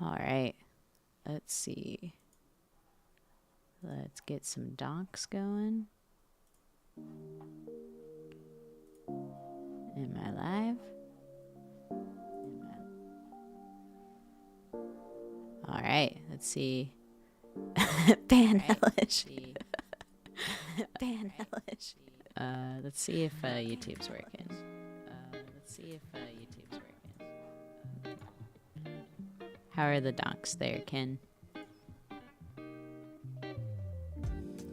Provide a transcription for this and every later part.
All right. Let's see. Let's get some docs going. Am I live? All right. Let's see. Ban hellish. Ban hellish. Let's see if YouTube's working. How are the docs there, Ken?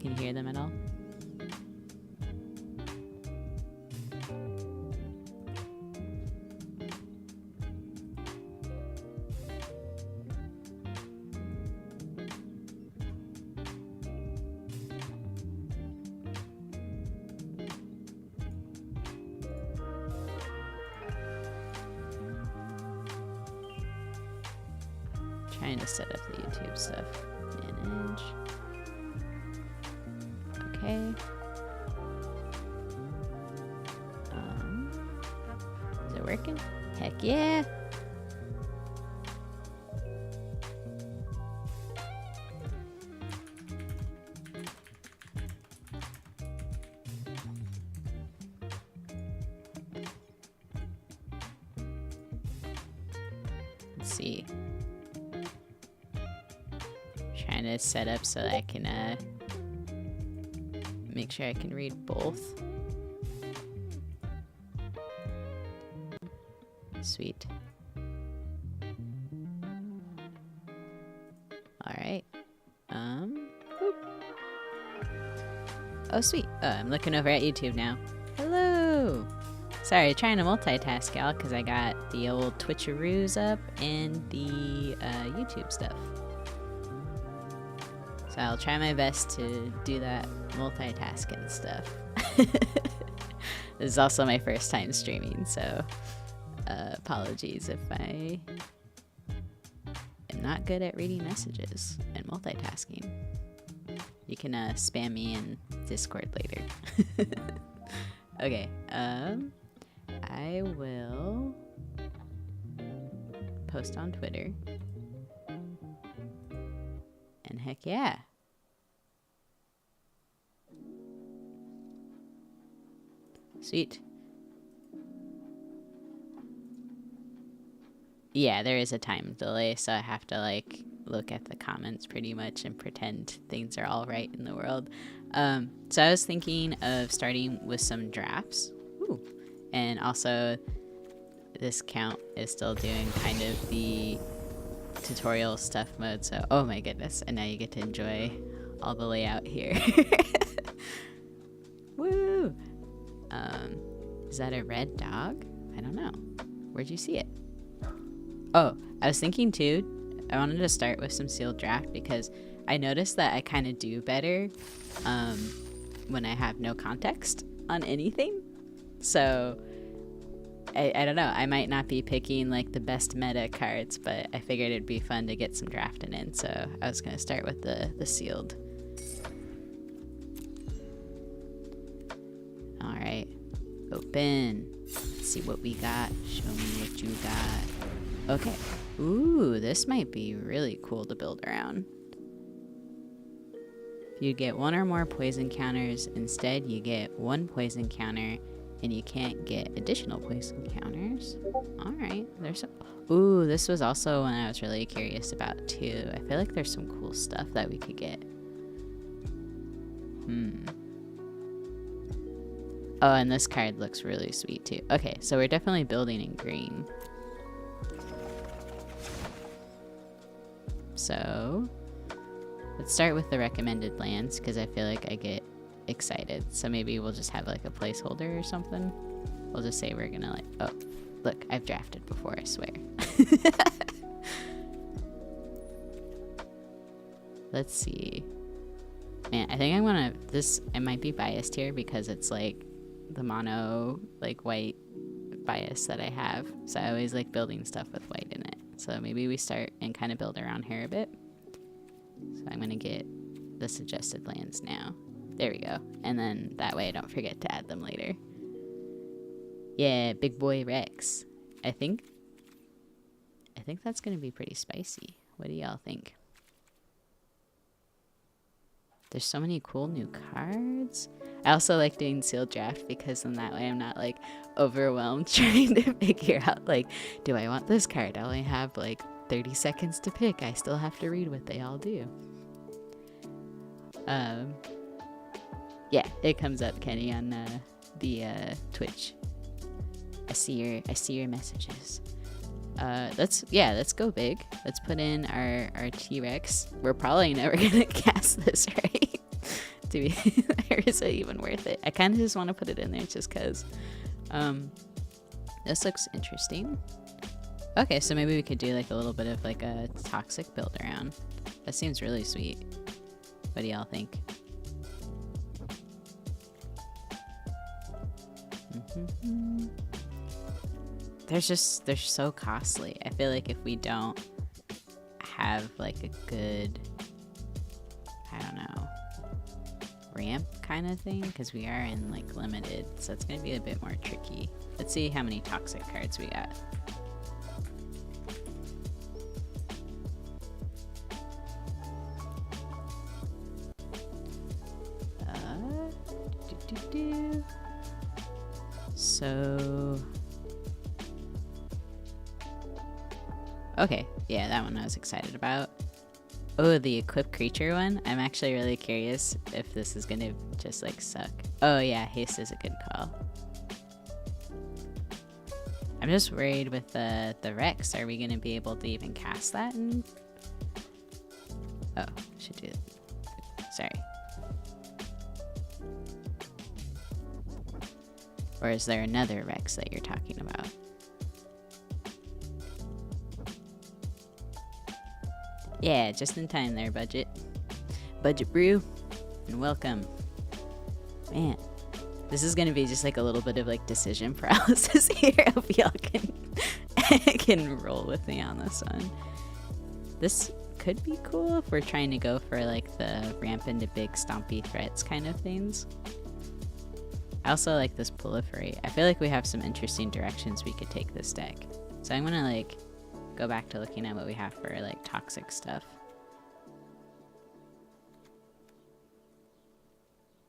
Can you hear them at all? Trying to set up the YouTube stuff. Manage. Okay. Is it working? Heck yeah! Let's see. Trying to set up so that I can make sure I can read both. Sweet. All right. Oh, sweet. Oh, I'm looking over at YouTube now. Hello. Sorry, trying to multitask, y'all, because I got the old Twitcheroos up and the YouTube stuff. So I'll try my best to do that multitasking stuff. This is also my first time streaming, so apologies if I am not good at reading messages and multitasking. You can spam me in Discord later. Okay, I will post on Twitter. And heck yeah. Sweet. Yeah, there is a time delay, so I have to like look at the comments pretty much and pretend things are all right in the world. So I was thinking of starting with some drafts. Ooh. And also this count is still doing kind of the tutorial stuff mode, so oh my goodness, and now you get to enjoy all the layout here. Woo! Is that a red dog? I don't know. Where'd you see it? Oh, I was thinking too, I wanted to start with some sealed draft because I noticed that I kind of do better when I have no context on anything. So I don't know, I might not be picking like the best meta cards, but I figured it'd be fun to get some drafting in, so I was gonna start with the sealed. Alright, open. Let's see what we got. Show me what you got. Okay. Ooh, this might be really cool to build around. If you get one or more poison counters, instead you get one poison counter and you can't get additional poison counters. Alright, there's some... Ooh, this was also one I was really curious about too. I feel like there's some cool stuff that we could get. Oh, and this card looks really sweet too. Okay, so we're definitely building in green. So let's start with the recommended lands because I feel like I get excited. So maybe we'll just have like a placeholder or something. We'll just say we're gonna like, oh, look, I've drafted before, I swear. Let's see. Man, I think I wanna, I might be biased here because it's like the mono, like white bias that I have. So I always like building stuff with white in it. So maybe we start and kind of build around here a bit. So I'm gonna get the suggested lands now. There we go. And then that way I don't forget to add them later. Yeah, big boy Rex. I think I think that's going to be pretty spicy. What do y'all think? There's so many cool new cards. I also like doing sealed draft because then that way I'm not like overwhelmed trying to figure out like, do I want this card? I only have like 30 seconds to pick. I still have to read what they all do. Yeah, it comes up, Kenny, on the Twitch. I see your messages. Let's go big. Let's put in our T-Rex. We're probably never gonna cast this, right? To be, or is it even worth it? I kind of just want to put it in there just because. This looks interesting. Okay, so maybe we could do like a little bit of like a toxic build around. That seems really sweet. What do y'all think? They're so costly. I feel like if we don't have like a good, I don't know, ramp kind of thing, because we are in like limited, so it's gonna be a bit more tricky. Let's see how many toxic cards we got. So okay, yeah, that one I was excited about. Oh, the equipped creature one. I'm actually really curious if this is gonna just like suck. Oh yeah, haste is a good call. I'm just worried with the Rex. Are we gonna be able to even cast that? Oh, should do it. Sorry. Or is there another Rex that you're talking about? Yeah, just in time there, Budget. Budget Brew, and welcome. Man, this is gonna be just like a little bit of like decision paralysis here. I hope y'all can roll with me on this one. This could be cool if we're trying to go for like the ramp into big stompy threats kind of things. I also like this proliferate. I feel like we have some interesting directions we could take this deck. So I'm gonna like go back to looking at what we have for like toxic stuff.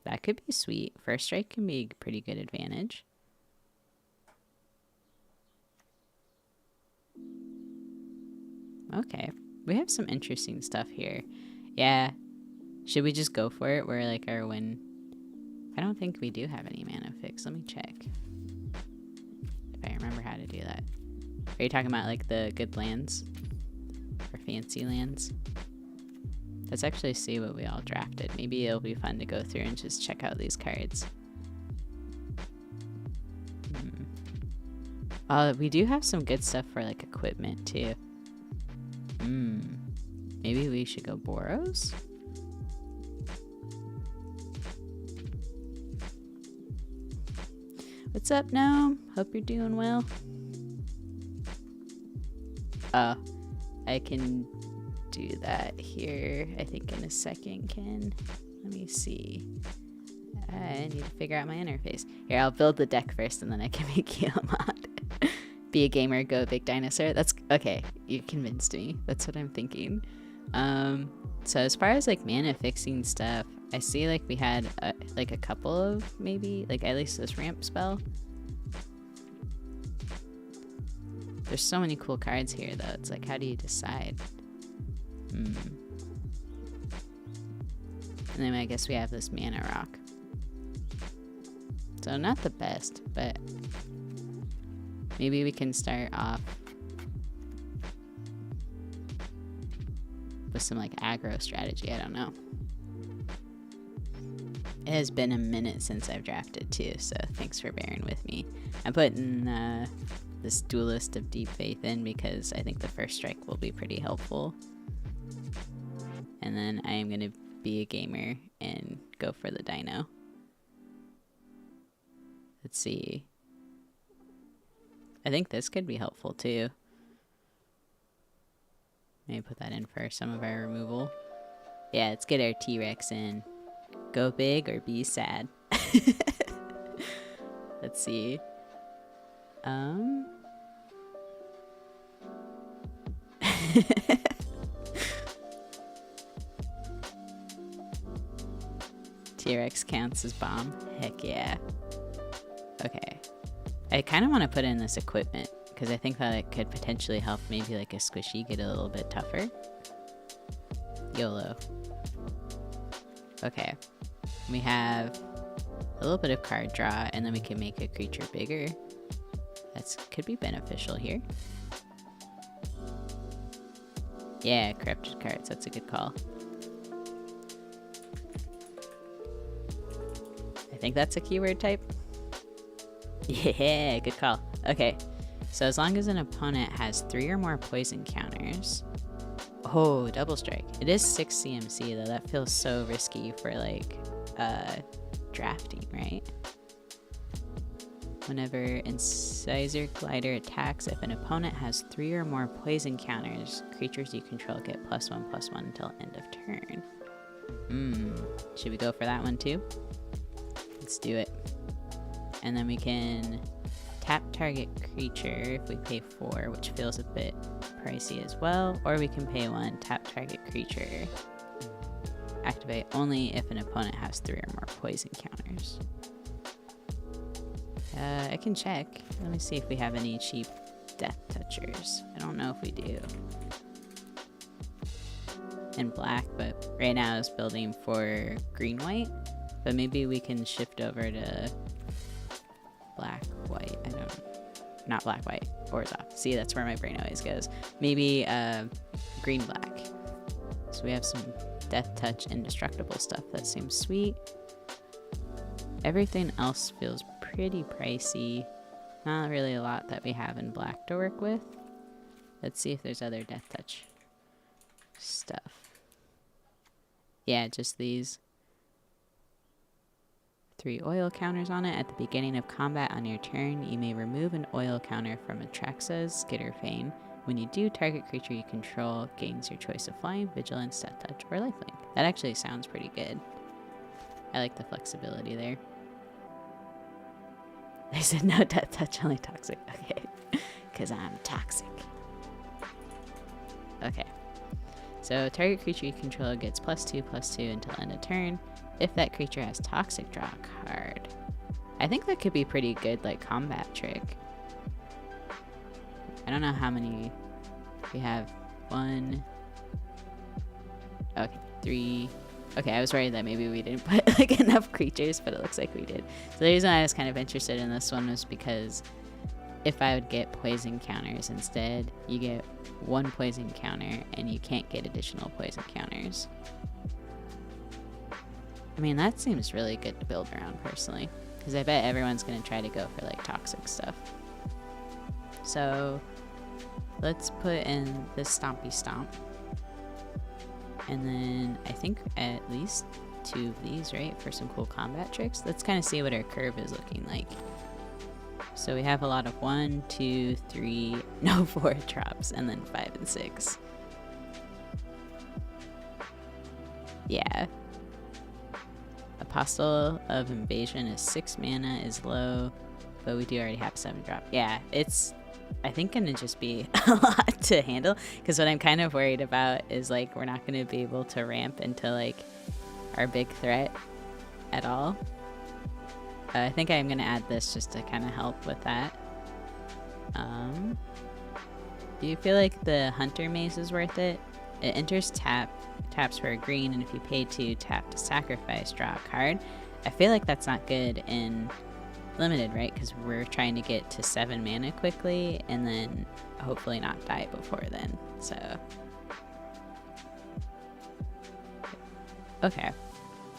That could be sweet. First strike can be a pretty good advantage. Okay, we have some interesting stuff here. Yeah, should we just go for it? Where like our win. I don't think we do have any mana fix. Let me check if I remember how to do that. Are you talking about like the good lands or fancy lands? Let's actually see what we all drafted. Maybe it'll be fun to go through and just check out these cards. We do have some good stuff for like equipment too. Maybe we should go Boros? What's up, Gnome? Hope you're doing well. Oh, I can do that here, I think, in a second, Ken. Let me see. I need to figure out my interface. Here, I'll build the deck first, and then I can make you a mod. Be a gamer, go big dinosaur. That's okay. You convinced me. That's what I'm thinking. So as far as like mana fixing stuff, I see like we had like a couple of maybe like at least this ramp spell. There's so many cool cards here though. It's like, how do you decide? And then I guess we have this mana rock. So not the best, but maybe we can start off with some like aggro strategy. I don't know. It has been a minute since I've drafted too, so thanks for bearing with me. I'm putting this Duelist of Deep Faith in because I think the first strike will be pretty helpful. And then I am going to be a gamer and go for the dino. Let's see. I think this could be helpful too. Maybe put that in for some of our removal. Yeah, let's get our T-Rex in. Go big or be sad. Let's see. T-Rex counts as bomb. Heck yeah. Okay. I kind of want to put in this equipment because I think that it could potentially help maybe like a squishy get a little bit tougher. YOLO. Okay. We have a little bit of card draw, and then we can make a creature bigger. That could be beneficial here. Yeah, corrupted cards. That's a good call. I think that's a keyword type. Yeah, good call. Okay, so as long as an opponent has 3 or more poison counters. Oh, double strike. It is 6 CMC though. That feels so risky for like drafting, right? Whenever Incisor Glider attacks, if an opponent has 3 or more poison counters, creatures you control get +1/+1 until end of turn. Should we go for that one too? Let's do it. And then we can tap target creature if we pay 4, which feels a bit pricey as well. Or we can pay 1, tap target creature. Activate only if an opponent has 3 or more poison counters. I can check. Let me see if we have any cheap death touchers. I don't know if we do. In black, but right now it's building for green-white. But maybe we can shift over to black-white. I don't... Not black-white. Orzhov. See, that's where my brain always goes. Maybe green-black. So we have some death touch indestructible stuff. That seems sweet. Everything else feels pretty pricey. Not really a lot that we have in black to work with. Let's see if there's other death touch stuff. Yeah, just these. 3 oil counters on it. At the beginning of combat on your turn, you may remove an oil counter from Atraxa's Skitterfane. When you do, target creature you control gains your choice of flying, vigilance, death touch, or lifelink. That actually sounds pretty good. I like the flexibility there. They said no death touch, only toxic. Okay. Because I'm toxic. Okay. So target creature you control gets +2/+2 until end of turn. If that creature has toxic, draw a card. I think that could be pretty good, like combat trick. I don't know how many we have. 1. Okay, 3. Okay, I was worried that maybe we didn't put like enough creatures, but it looks like we did. So the reason I was kind of interested in this one was because if I would get poison counters instead, you get 1 poison counter and you can't get additional poison counters. I mean, that seems really good to build around personally, because I bet everyone's going to try to go for like toxic stuff. So let's put in this Stompy Stomp. And then I think at least 2 of these, right? For some cool combat tricks. Let's kind of see what our curve is looking like. So we have a lot of 1, 2, 3, no 4 drops, and then 5 and 6. Yeah. Apostle of Invasion is 6 mana, is low, but we do already have 7 drop. Yeah, it's... I think gonna just be a lot to handle, because what I'm kind of worried about is like we're not gonna be able to ramp into like our big threat at all. I think I'm gonna add this just to kind of help with that. Do you feel like the Hunter Maze is worth it? It enters taps for a green, and if you pay 2, tap to sacrifice, draw a card. I feel like that's not good in limited, right? Because we're trying to get to 7 mana quickly and then hopefully not die before then. So okay,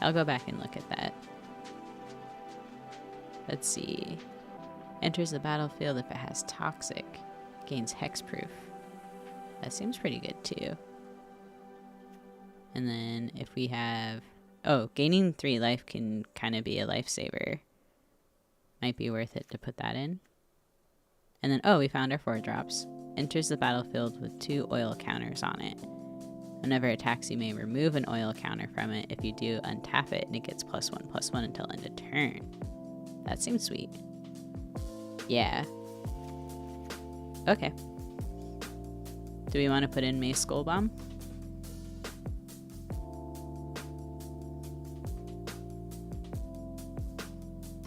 I'll go back and look at that. Let's see. Enters the battlefield if it has toxic, gains hexproof. That seems pretty good too. And then if we have, oh, gaining 3 life can kind of be a lifesaver. Might be worth it to put that in. And then, oh, we found our 4 drops. Enters the battlefield with 2 oil counters on it. Whenever it attacks, you may remove an oil counter from it. If you do, untap it, and it gets +1/+1 until end of turn. That seems sweet. Yeah. Okay. Do we want to put in Mace Skull Bomb?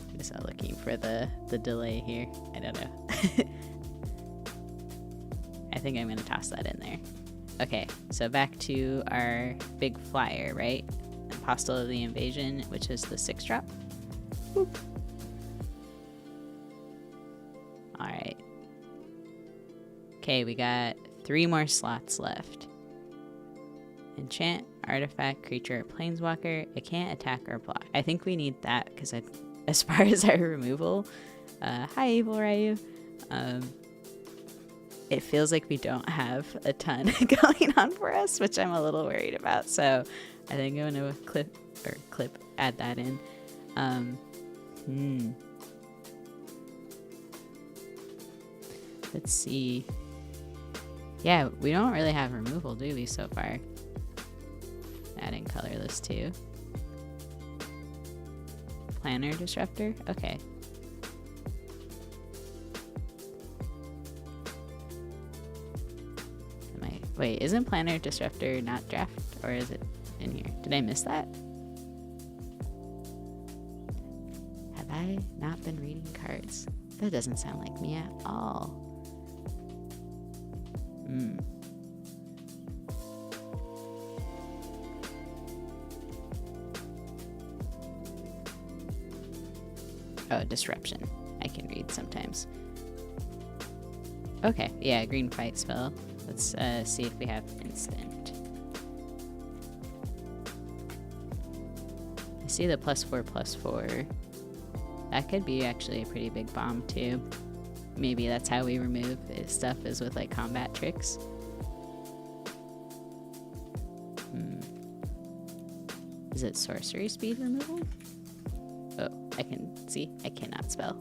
I'm just looking for the delay here. I don't know. I think I'm going to toss that in there. Okay, so back to our big flyer, right? Apostle of the Invasion, which is the 6-drop. Alright. Okay, we got 3 more slots left. Enchant, artifact, creature, or planeswalker. It can't attack or block. I think we need that because as far as our removal, hi Evil Ryu. It feels like we don't have a ton going on for us, which I'm a little worried about. So I think I'm gonna add that in. Let's see. Yeah, we don't really have removal, do we, so far? Adding colorless too. Planner Disruptor? Okay. Wait, isn't Planner Disruptor not draft? Or is it in here? Did I miss that? Have I not been reading cards? That doesn't sound like me at all. Oh, Disruption. I can read sometimes. Okay, yeah, green fight spell. Let's see if we have instant. I see the +4/+4. That could be actually a pretty big bomb too. Maybe that's how we remove stuff, is with like combat tricks. Is it sorcery speed removal? Oh, I can see. I cannot spell.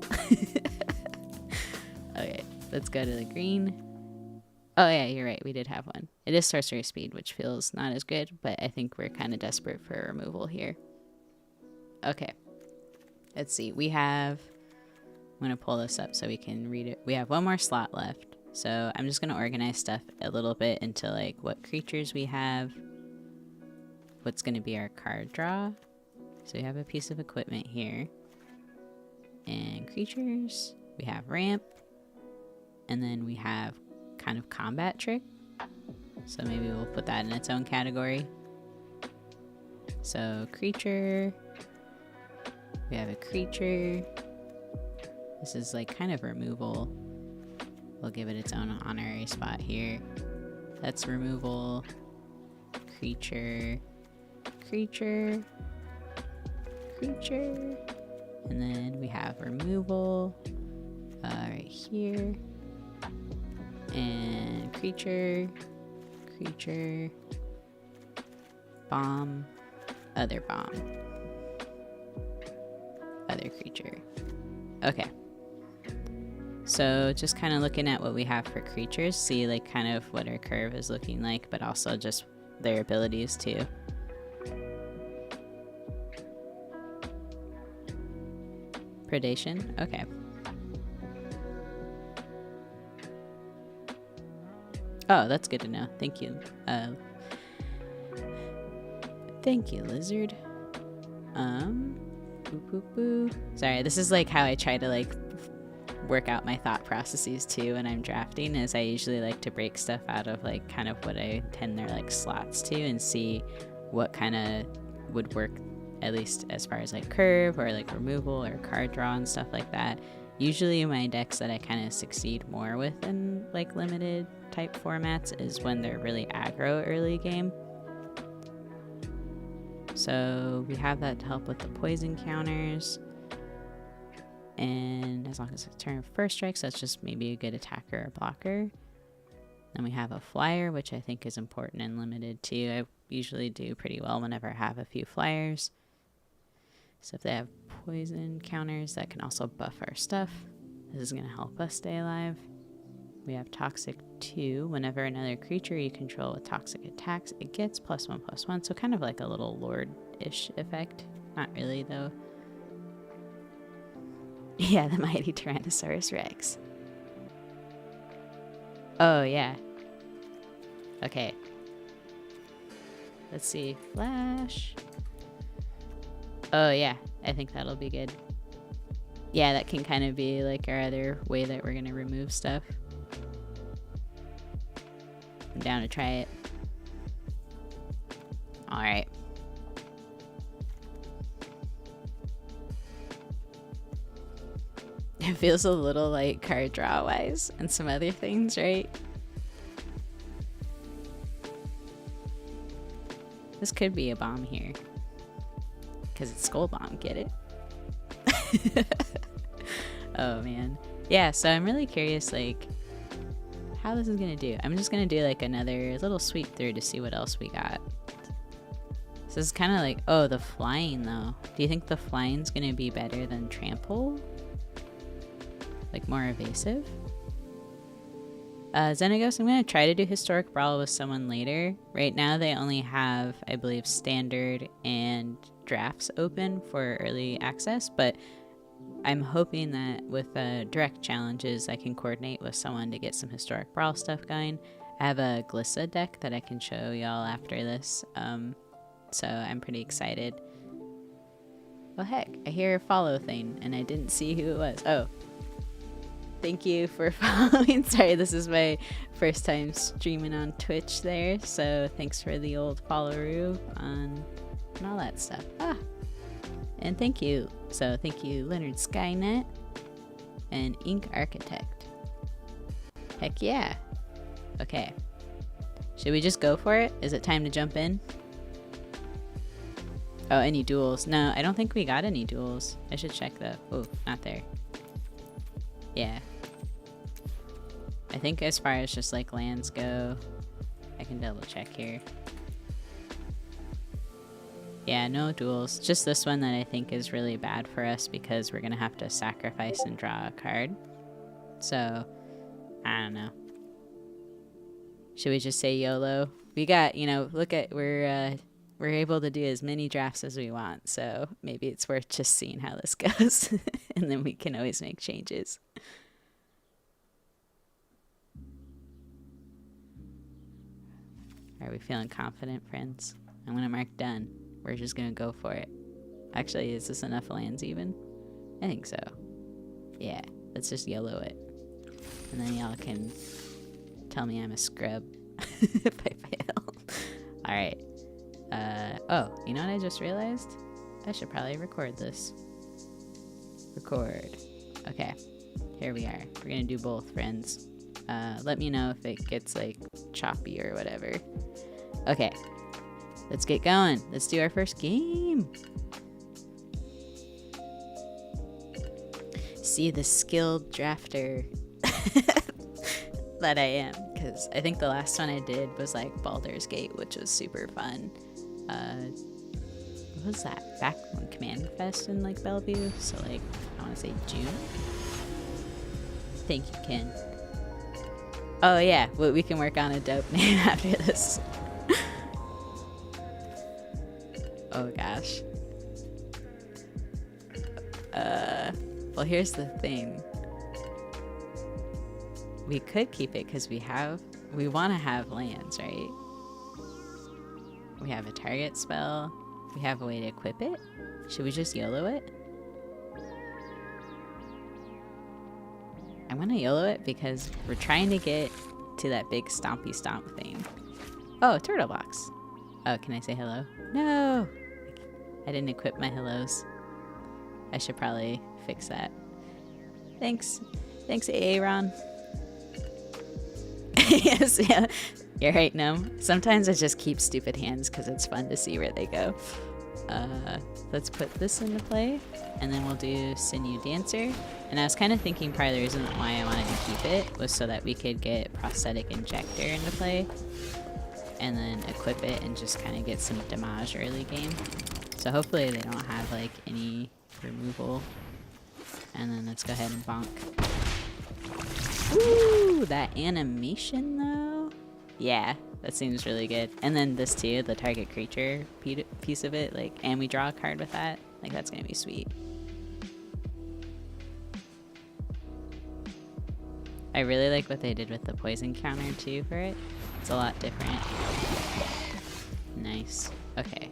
Okay, let's go to the green. Oh yeah, you're right. We did have one. It is sorcery speed, which feels not as good, but I think we're kind of desperate for removal here. Okay. Let's see. We have... I'm going to pull this up so we can read it. We have 1 more slot left. So I'm just going to organize stuff a little bit into like what creatures we have. What's going to be our card draw. So we have a piece of equipment here. And creatures. We have ramp. And then we have kind of combat trick. So maybe we'll put that in its own category. So creature. We have a creature. This is like kind of removal. We'll give it its own honorary spot here. That's removal. Creature. Creature. Creature. And then we have removal right here. And creature. Creature. Bomb. Other bomb. Other creature. Okay. So just kind of looking at what we have for creatures, see like kind of what our curve is looking like, but also just their abilities too. Predation? Okay. Oh, that's good to know. Thank you. Thank you, lizard. Sorry, this is like how I try to like work out my thought processes too when I'm drafting, is I usually like to break stuff out of like kind of what I intend their like slots to and see what kind of would work, at least as far as like curve or like removal or card draw and stuff like that. Usually my decks that I kind of succeed more with in like limited type formats is when they're really aggro early game. So we have that to help with the poison counters. And as long as it's turn first strike, so that's just maybe a good attacker or blocker. Then we have a flyer, which I think is important and limited too. I usually do pretty well whenever I have a few flyers. So if they have poison counters, that can also buff our stuff. This is going to help us stay alive. We have Toxic 2. Whenever another creature you control with toxic attacks, it gets +1/+1. So kind of like a little Lord-ish effect. Not really, though. Yeah, the mighty Tyrannosaurus Rex. Oh, yeah. Okay. Let's see. Flash. Oh, yeah. I think that'll be good. Yeah, that can kind of be like our other way that we're going to remove stuff. I'm down to try it. Alright. It feels a little like card draw wise and some other things, right? This could be a bomb here. Because it's Skull Bomb, get it? Oh man. Yeah, so I'm really curious like how this is gonna do. I'm just gonna do like another little sweep through to see what else we got. So this is kind of like, oh, the flying though. Do you think the flying's gonna be better than trample? Like more evasive? Xenagos, I'm gonna try to do Historic Brawl with someone later. Right now they only have, I believe, standard and drafts open for early access, but I'm hoping that with direct challenges I can coordinate with someone to get some Historic Brawl stuff going. I have a Glissa deck that I can show y'all after this, so I'm pretty excited. Oh heck, I hear a follow thing and I didn't see who it was. Oh. Thank you for following. Sorry, this is my first time streaming on Twitch there, so thanks for the old follow-roo and all that stuff. Ah, and thank you. So thank you, Leonard Skynet and Ink Architect. Heck yeah. Okay. Should we just go for it? Is it time to jump in? Oh, any duels? No, I don't think we got any duels. I should check though. Oh, not there. Yeah. I think as far as just like lands go, I can double check here. Yeah, no duels. Just this one that I think is really bad for us because we're gonna have to sacrifice and draw a card. So, I don't know. Should we just say YOLO? We got, you know, look at, we're able to do as many drafts as we want, so maybe it's worth just seeing how this goes. And then we can always make changes. Are we feeling confident, friends? I'm gonna mark done. We're just gonna go for it. Actually, is this enough lands even? I think so. Yeah, let's just YOLO it. And then y'all can tell me I'm a scrub if I fail. Alright. Oh, you know what I just realized? I should probably record this. Record. Okay, here we are. We're gonna do both, friends. Let me know if it gets like choppy or whatever. Okay, let's get going. Let's do our first game. See the skilled drafter that I am, because I think the last one I did was like Baldur's Gate, which was super fun. What was that? Back when Command Fest in like Bellevue, so like I want to say June. Thank you, Ken. Oh yeah, well, we can work on a dope name after this. Oh gosh. Well, here's the thing. We could keep it because we want to have lands, right? We have a target spell. We have a way to equip it. Should we just YOLO it? I'm gonna YOLO it because we're trying to get to that big stompy stomp thing. Oh, turtle box. Oh, can I say hello? No! I didn't equip my hellos. I should probably fix that. Thanks. Thanks, Aaron. Yes, yeah. You're right, Gnome. Sometimes I just keep stupid hands because it's fun to see where they go. Let's put this into play, and then we'll do Sinew Dancer. And I was kind of thinking part of the reason why I wanted to keep it was so that we could get Prosthetic Injector into play, and then equip it and just kind of get some damage early game. So hopefully they don't have like any removal. And then let's go ahead and bonk. Ooh, that animation though. Yeah, that seems really good. And then this too, the target creature piece of it, like, and we draw a card with that. Like, that's gonna be sweet. I really like what they did with the poison counter too for it. It's a lot different. Nice. Okay.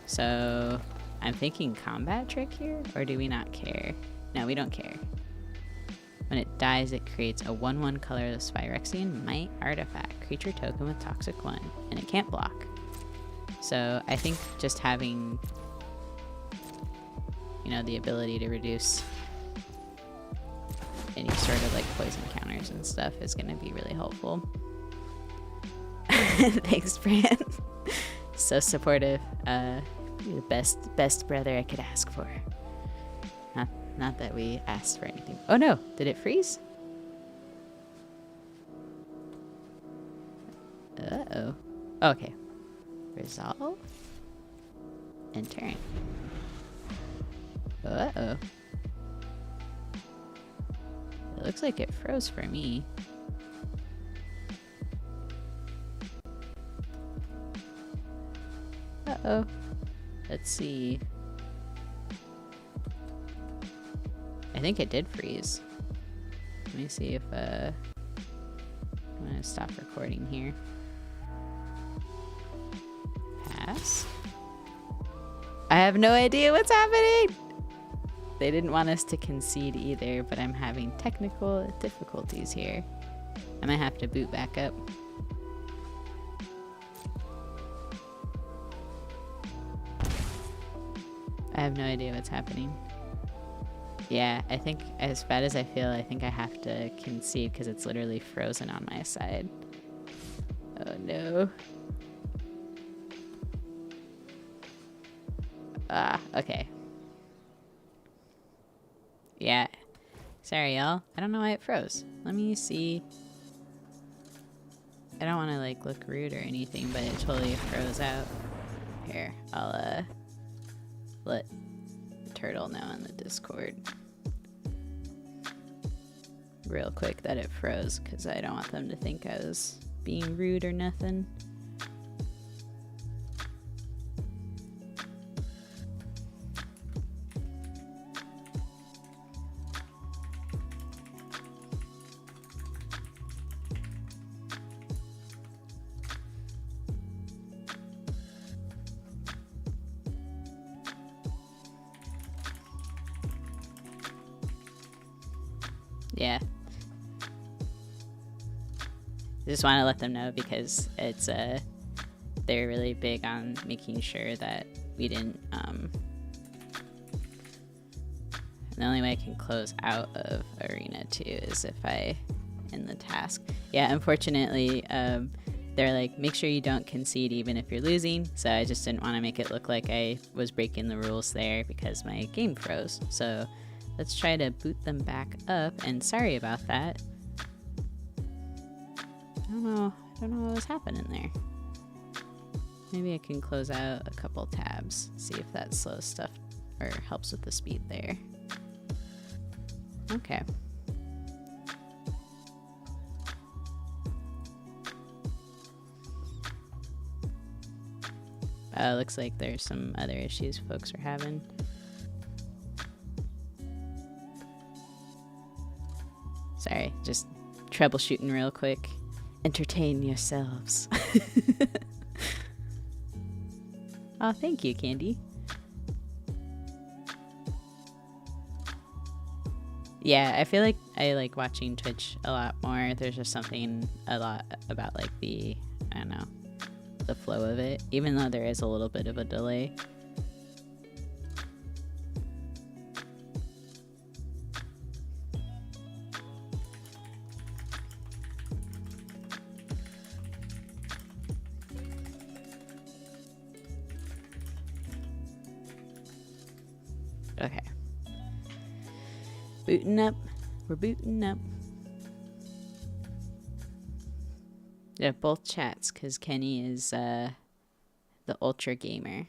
So, I'm thinking combat trick here, or do we not care? No, we don't care. When it dies, it creates a 1/1 colorless Phyrexian Might artifact, creature token with Toxic 1, and it can't block. So I think just having, you know, the ability to reduce any sort of like poison counters and stuff is going to be really helpful. Thanks, Fran. So supportive. You're the best brother I could ask for. Not that we asked for anything. Oh no, did it freeze? Uh-oh. Okay. Resolve? And turn. Uh-oh. It looks like it froze for me. Uh-oh. Let's see. I think it did freeze. Let me see if, I'm gonna stop recording here. Pass. I have no idea what's happening! They didn't want us to concede either, but I'm having technical difficulties here. I might have to boot back up. I have no idea what's happening. Yeah, I think as bad as I feel, I think I have to concede because it's literally frozen on my side. Oh no. Ah, okay. Yeah. Sorry, y'all. I don't know why it froze. Let me see. I don't want to like look rude or anything, but it totally froze out. Here, I'll let Turtle know in the Discord real quick that it froze because I don't want them to think I was being rude or nothing. Yeah. I just want to let them know because it's they're really big on making sure that we didn't the only way I can close out of arena 2 is if I end the task. Yeah, unfortunately they're like, make sure you don't concede even if you're losing, so I just didn't want to make it look like I was breaking the rules there because my game froze. So let's try to boot them back up, and sorry about that. I don't know what was happening there. Maybe I can close out a couple tabs, see if that slows stuff or helps with the speed there. Okay. Looks like there's some other issues folks are having. Sorry, just troubleshooting real quick. Entertain yourselves. Oh, thank you, Candy. Yeah, I feel like I like watching Twitch a lot more. There's just something a lot about like the, I don't know, the flow of it, even though there is a little bit of a delay. Okay. Booting up. We're booting up. Yeah, both chats, because Kenny is the ultra gamer.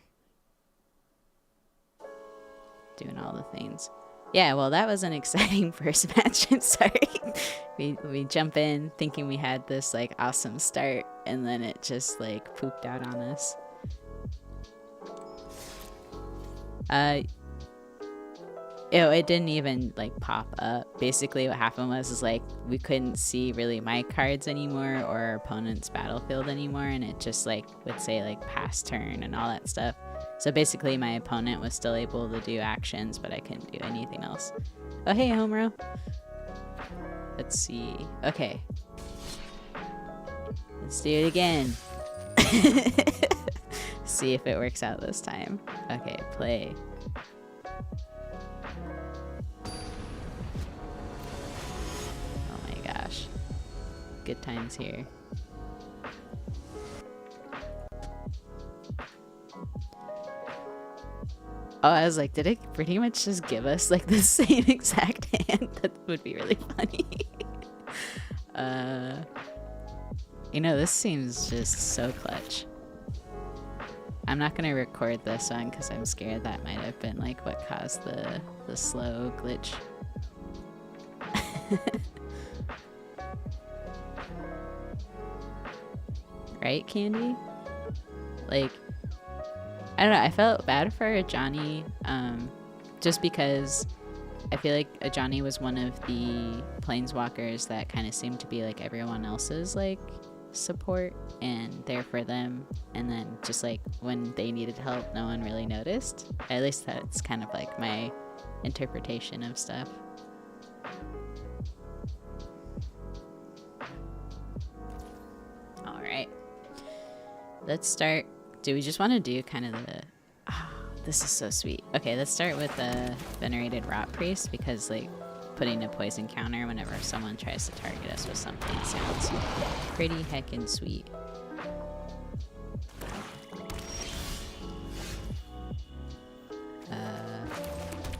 Doing all the things. Yeah, well, that was an exciting first match. I'm sorry. We jump in thinking we had this like awesome start, and then it just like pooped out on us. It didn't even like pop up. Basically what happened was is like we couldn't see really my cards anymore or our opponent's battlefield anymore, and it just like would say like pass turn and all that stuff. So basically my opponent was still able to do actions, but I couldn't do anything else. Oh hey, home row. Let's see. Okay. Let's do it again. See if it works out this time. Okay, play. Oh my gosh. Good times here. Oh, I was like, did it pretty much just give us like the same exact hand? That would be really funny. You know, this seems just so clutch. I'm not gonna record this one because I'm scared that might have been like what caused the slow glitch. Right, Candy? Like, I don't know, I felt bad for Johnny, just because I feel like Johnny was one of the planeswalkers that kind of seemed to be like everyone else's like support and there for them, and then just like when they needed help no one really noticed. At least that's kind of like my interpretation of stuff. Alright, let's start. Do we just want to do kind of the this is so sweet. Okay, let's start with the Venerated Rot Priest, because like putting a poison counter whenever someone tries to target us with something sounds pretty heckin' sweet.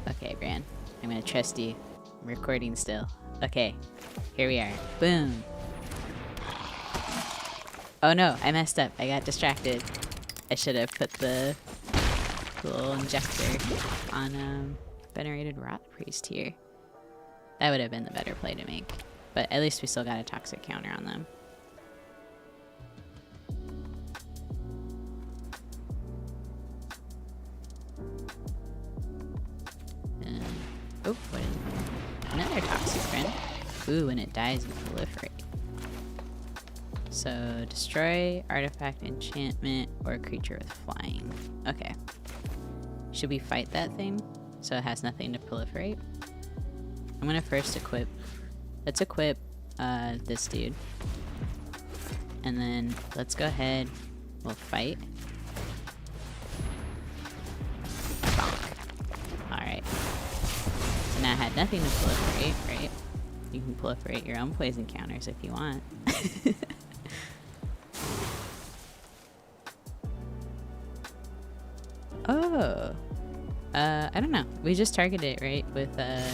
Okay, Bran. I'm gonna trust you. I'm recording still. Okay, here we are. Boom. Oh no, I messed up. I got distracted. I should have put the little injector on Venerated Rot Priest here. That would have been the better play to make. But at least we still got a toxic counter on them. Oh, what is it? Another toxic friend. Ooh, when it dies, you proliferate. So, destroy, artifact, enchantment, or a creature with flying. Okay. Should we fight that thing so it has nothing to proliferate? I'm gonna first equip. Let's equip this dude. And then let's go ahead. We'll fight. Alright. So now I had nothing to proliferate, right? You can proliferate your own poison counters if you want. Oh. I don't know. We just target it, right? With equipment?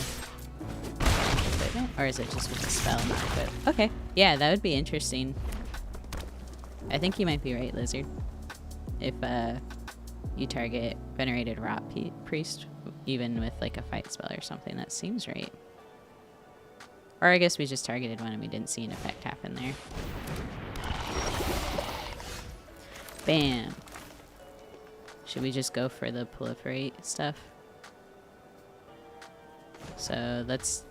Or is it just with a spell, not equip? Okay. Yeah, that would be interesting. I think you might be right, Lizard. If you target Venerated Rot Priest, even with like a fight spell or something, that seems right. Or I guess we just targeted one and we didn't see an effect happen there. Bam. Should we just go for the proliferate stuff? So let's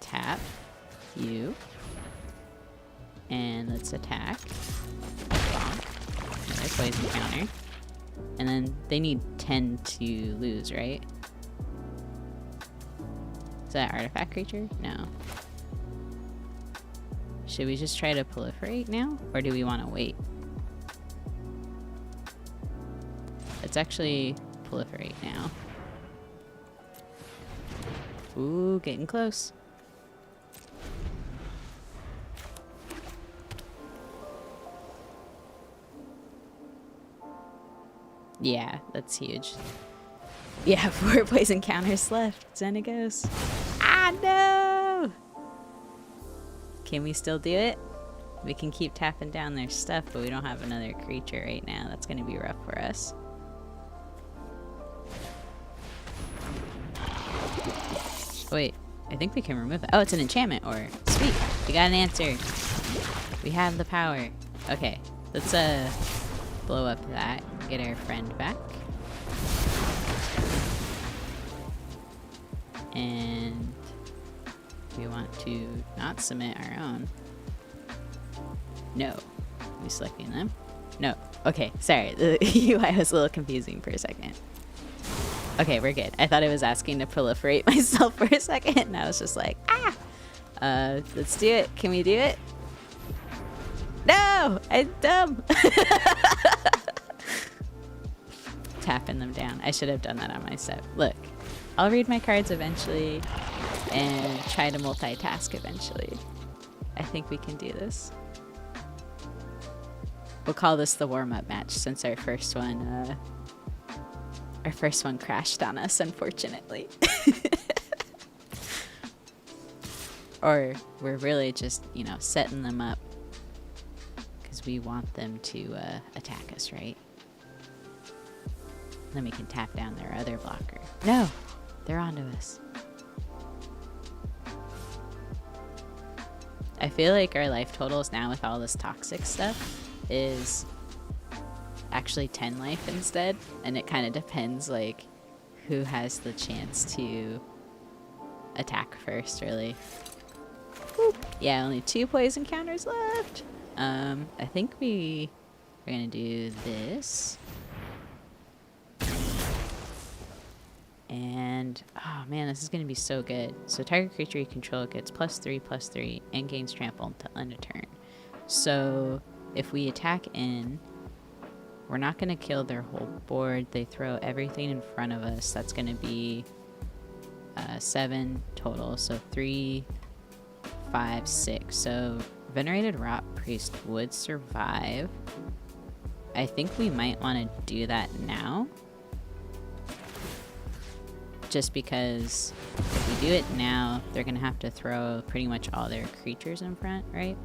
tap you. And let's attack. Bonk. Another poison counter. And then they need 10 to lose, right? Is that artifact creature? No. Should we just try to proliferate now? Or do we want to wait? Let's actually proliferate now. Ooh, getting close. Yeah, that's huge. Yeah, 4 poison counters left. Xenagos. Ah, no! Can we still do it? We can keep tapping down their stuff, but we don't have another creature right now. That's going to be rough for us. Wait, I think we can remove it. Oh, it's an enchantment ore. Sweet. We got an answer. We have the power. Okay, let's blow up that. Get our friend back. And we want to not submit our own. No. Are we selecting them? No. Okay, sorry. The UI was a little confusing for a second. Okay, we're good. I thought it was asking to proliferate myself for a second, and I was just like, ah! Let's do it. Can we do it? No! I'm dumb! Tapping them down. I should have done that on my step. Look, I'll read my cards eventually and try to multitask eventually. I think we can do this. We'll call this the warm-up match since our first one crashed on us, unfortunately. Or we're really just, you know, setting them up because we want them to attack us, right? Then we can tap down their other blocker. No! They're onto us. I feel like our life totals now with all this toxic stuff is actually 10 life instead. And it kind of depends, like, who has the chance to attack first, really. Whoop. Yeah, only 2 poison counters left. I think we're gonna do this. And, oh man, this is going to be so good. So target creature you control gets +3/+3 and gains trample to end a turn. So if we attack in, we're not going to kill their whole board. They throw everything in front of us. That's going to be 7 total. So 3, 5, 6. So Venerated Rot Priest would survive. I think we might want to do that now. Just because if we do it now, they're going to have to throw pretty much all their creatures in front, right?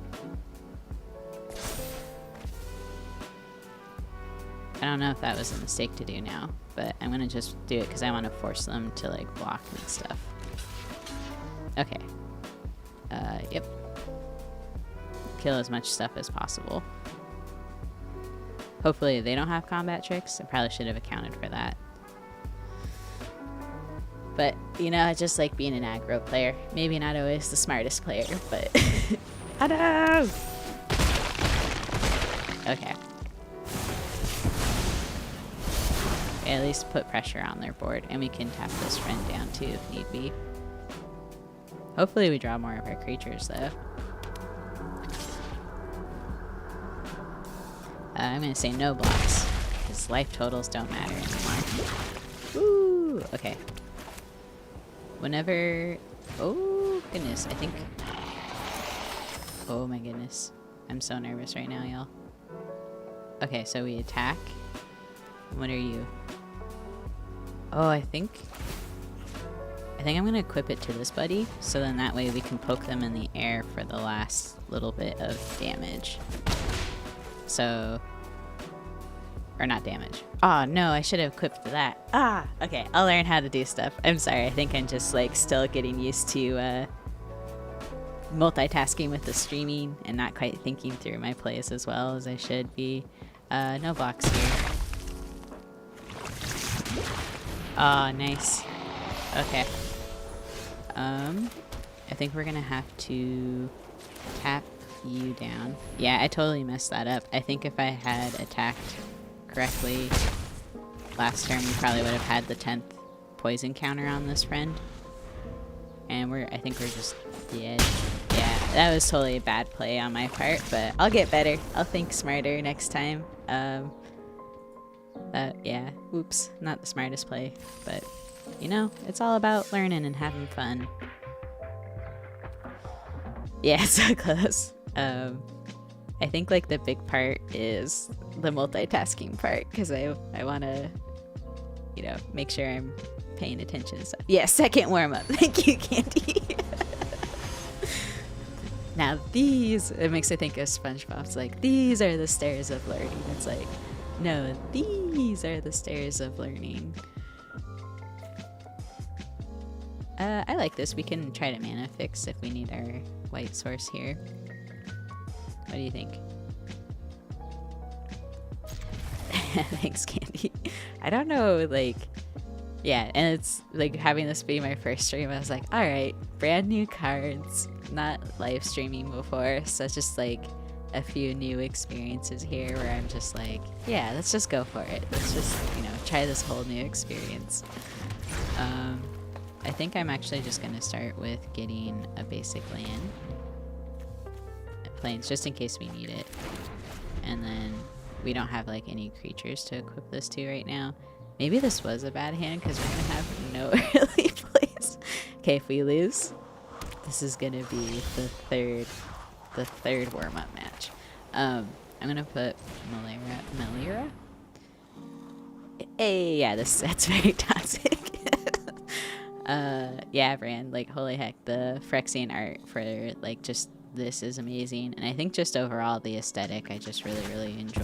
I don't know if that was a mistake to do now, but I'm going to just do it because I want to force them to, like, block and stuff. Okay. Yep. Kill as much stuff as possible. Hopefully they don't have combat tricks. I probably should have accounted for that. But, you know, I just like being an aggro player. Maybe not always the smartest player, but... Oh no! Okay. At least put pressure on their board, and we can tap this friend down too if need be. Hopefully we draw more of our creatures, though. I'm gonna say no blocks, because life totals don't matter anymore. Woo! Okay. Whenever... Oh, goodness. I think... Oh, my goodness. I'm so nervous right now, y'all. Okay, so we attack. What are you? Oh, I think I'm going to equip it to this buddy. So then that way we can poke them in the air for the last little bit of damage. So... Or not damage. Oh, no, I should have equipped that. Ah, okay, I'll learn how to do stuff. I'm sorry, I think I'm just, like, still getting used to multitasking with the streaming and not quite thinking through my plays as well as I should be. No blocks here. Oh, nice. Okay. I think we're gonna have to tap you down. Yeah, I totally messed that up. I think if I had attacked correctly last turn, we probably would have had the 10th poison counter on this friend. And I think we're just dead. Yeah, that was totally a bad play on my part, but I'll get better. I'll think smarter next time. Yeah, oops, not the smartest play, but you know, it's all about learning and having fun. Yeah, so close. I think like the big part is the multitasking part because I want to, you know, make sure I'm paying attention and stuff. Yeah, second warm up. Thank you, Candy. Now these, it makes me think of SpongeBob's like, these are the stairs of learning. It's like, no, these are the stairs of learning. I like this. We can try to mana fix if we need our white source here. What do you think? Thanks, Candy. I don't know, like, Yeah, and it's like having this be my first stream, I was like, all right, brand new cards, not live streaming before, so it's just like a few new experiences here where I'm just like, yeah, let's just go for it. Let's just, you know, try this whole new experience. I think I'm actually just gonna start with getting a basic land. Plains, just in case we need it. And then we don't have like any creatures to equip this to right now. Maybe this was a bad hand because we're gonna have no early plays. Okay, if we lose, this is gonna be the third warm-up match. I'm gonna put Melira. Hey, yeah, that's very toxic. Yeah, Brand, like, holy heck, the Phyrexian art for like just this is amazing, and I think just overall the aesthetic I just really enjoy.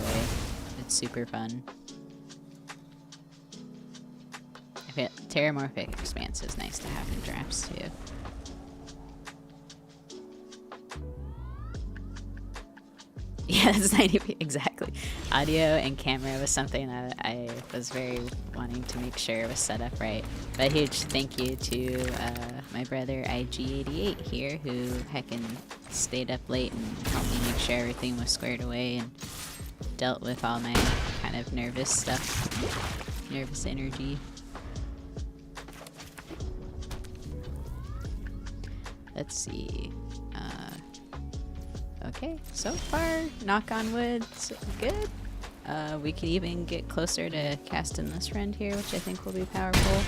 It's super fun. I feel Terramorphic Expanse is nice to have in drafts too. Yeah, that's 90 exactly. Audio and camera was something that I was very wanting to make sure was set up right. But a huge thank you to my brother IG88 here, who heckin' stayed up late and helped me make sure everything was squared away and dealt with all my kind of nervous stuff, nervous energy. Let's see. Okay, so far, knock on wood, so good. We could even get closer to casting this friend here, which I think will be powerful.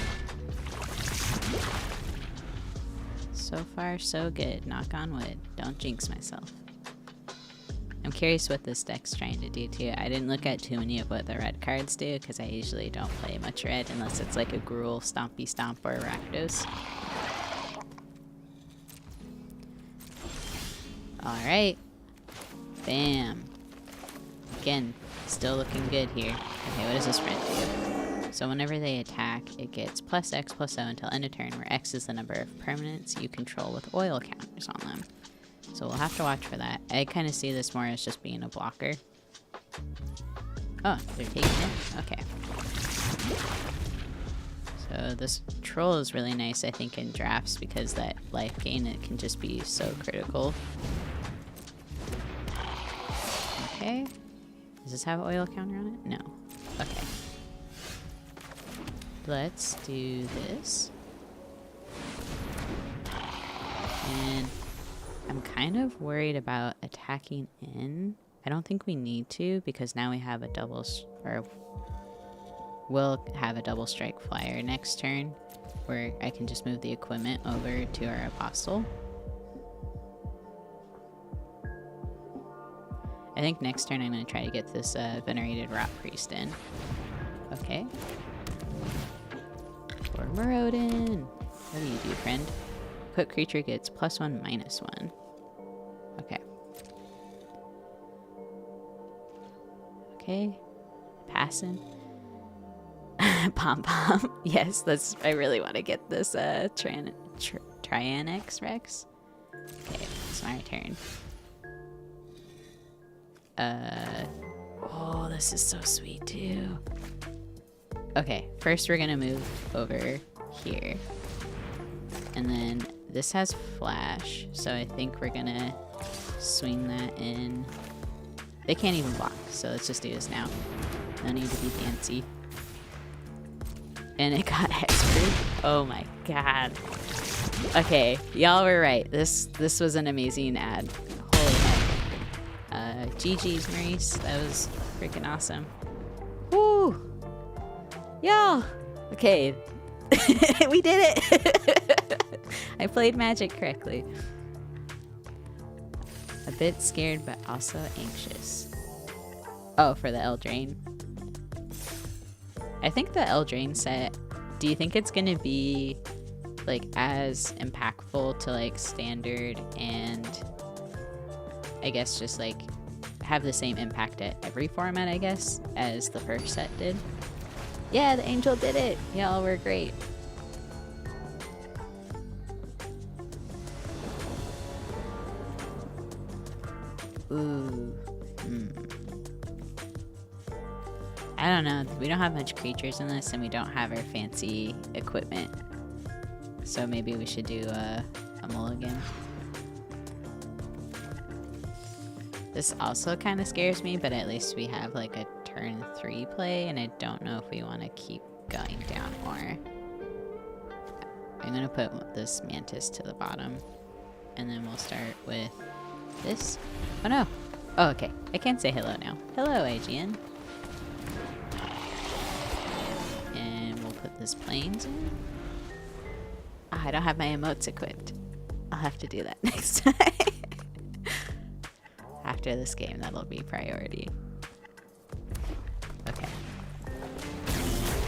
So far, so good. Knock on wood. Don't jinx myself. I'm curious what this deck's trying to do too. I didn't look at too many of what the red cards do, because I usually don't play much red unless it's like a Gruul, Stompy Stomp, or a Rakdos. Alright. Bam. Again, still looking good here. Okay, what does this friend do? So whenever they attack, it gets +X +O until end of turn, where X is the number of permanents you control with oil counters on them. So we'll have to watch for that. I kind of see this more as just being a blocker. Oh, they're taking it? Okay. So this troll is really nice, I think, in drafts, because that life gain, it can just be so critical. Okay. Does this have oil counter on it? No. Okay. Let's do this. And I'm kind of worried about attacking in. I don't think we need to, because now we have a double, or we'll have a double strike flyer next turn, where I can just move the equipment over to our apostle. I think next turn I'm going to try to get this venerated rot priest in. Okay. For Morodin. What do you do, friend? Put creature gets +1 -1. Okay. Okay. Passing. Pom Pom. Yes, that's. I really want to get this Trianex Rex. Okay, it's my turn. Oh, this is so sweet too. Okay, first we're gonna move over here. And then this has flash, so I think we're gonna swing that in. They can't even block, so let's just do this now. No need to be fancy. And it got hexproof. Oh my god. Okay, y'all were right. This was an amazing ad. Holy heck. GG's, Maurice. That was freaking awesome. Woo! Y'all! Okay. We did it! I played Magic correctly. A bit scared, but also anxious. Oh, for the Eldraine. I think the Eldraine set, do you think it's gonna be like as impactful to like standard and I guess just like have the same impact at every format, I guess, as the first set did? Yeah, the angel did it. Y'all were great. Ooh. I don't know. We don't have much creatures in this, and we don't have our fancy equipment. So maybe we should do a mulligan. This also kind of scares me, but at least we have like a turn 3 play, and I don't know if we want to keep going down more. I'm gonna put this mantis to the bottom, and then we'll start with this. Oh no! Oh, okay. I can't say hello now. Hello, Aegean. And we'll put this plains in. Oh, I don't have my emotes equipped. I'll have to do that next time. After this game, that'll be priority. Okay.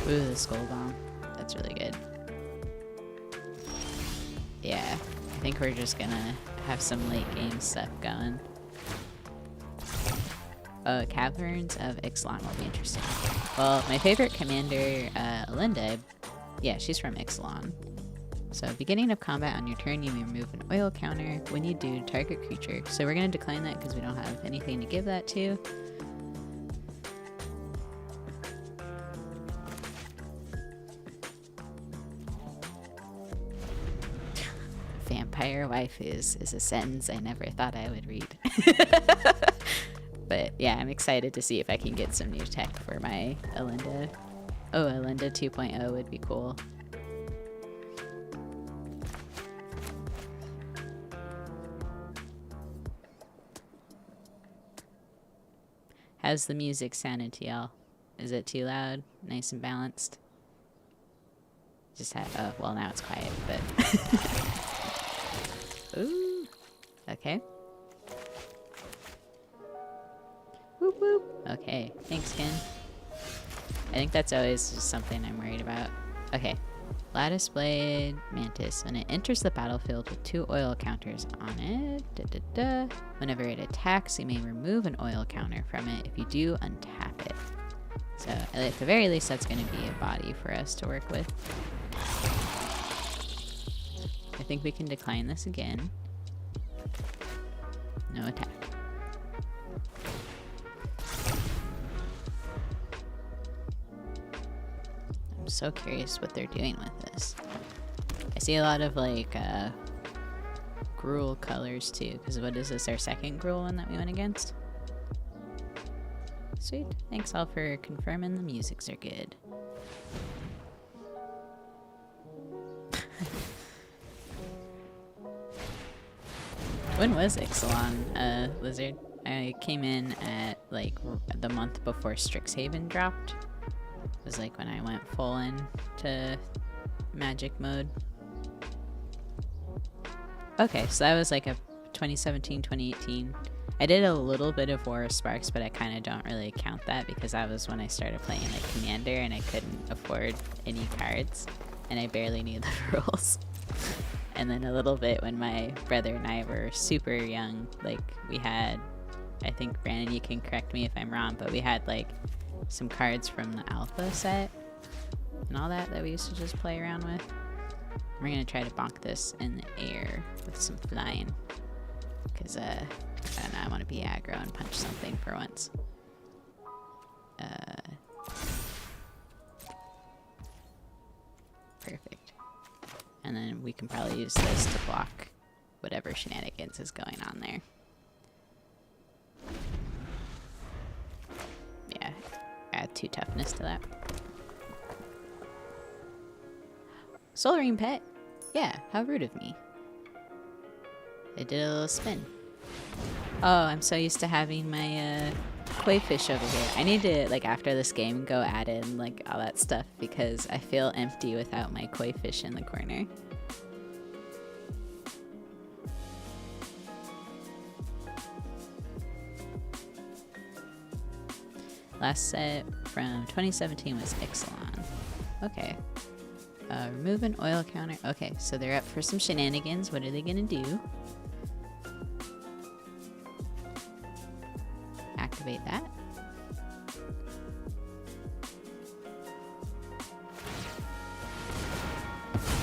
Ooh, the skull bomb. That's really good. Yeah, I think we're just gonna have some late game stuff going. Caverns of Ixalan will be interesting. Well, my favorite commander, Linda, yeah, she's from Ixalan. So, beginning of combat on your turn, you may remove an oil counter. When you do, target creature. So we're gonna decline that because we don't have anything to give that to. Vampire wife is a sentence I never thought I would read. But yeah, I'm excited to see if I can get some new tech for my Alinda. Oh, Alinda 2.0 would be cool. How's the music sounded to y'all? Is it too loud? Nice and balanced? Just have, oh, well now it's quiet, but. Ooh, okay. Whoop whoop. Okay, thanks, Ken. I think that's always just something I'm worried about. Okay, Lattice Blade Mantis. When it enters the battlefield with 2 oil counters on it, whenever it attacks, you may remove an oil counter from it. If you do, untap it. So at the very least, that's going to be a body for us to work with. I think we can decline this again. No attack. I'm so curious what they're doing with this. I see a lot of like gruel colors too, because what is this, our second gruel one that we went against? Sweet. Thanks all for confirming the musics are good. When was Ixalan, Lizard? I came in at like the month before Strixhaven dropped. It was like when I went full into magic mode. Okay, so that was like a 2017, 2018. I did a little bit of War of Sparks, but I kind of don't really count that because that was when I started playing like Commander and I couldn't afford any cards and I barely knew the rules. And then a little bit when my brother and I were super young, like we had, I think Brandon, you can correct me if I'm wrong, but we had like some cards from the alpha set and all that we used to just play around with. We're gonna try to bonk this in the air with some flying, because I don't know, I want to be aggro and punch something for once. Perfect. And then we can probably use this to block whatever shenanigans is going on there. Yeah, add 2 toughness to that. Solarine pet? Yeah, how rude of me. I did a little spin. Oh, I'm so used to having my koi fish over here. I need to, like, after this game, go add in, like, all that stuff because I feel empty without my koi fish in the corner. Last set from 2017 was Ixalan. Okay. Remove an oil counter. Okay, so they're up for some shenanigans. What are they gonna do? Activate that.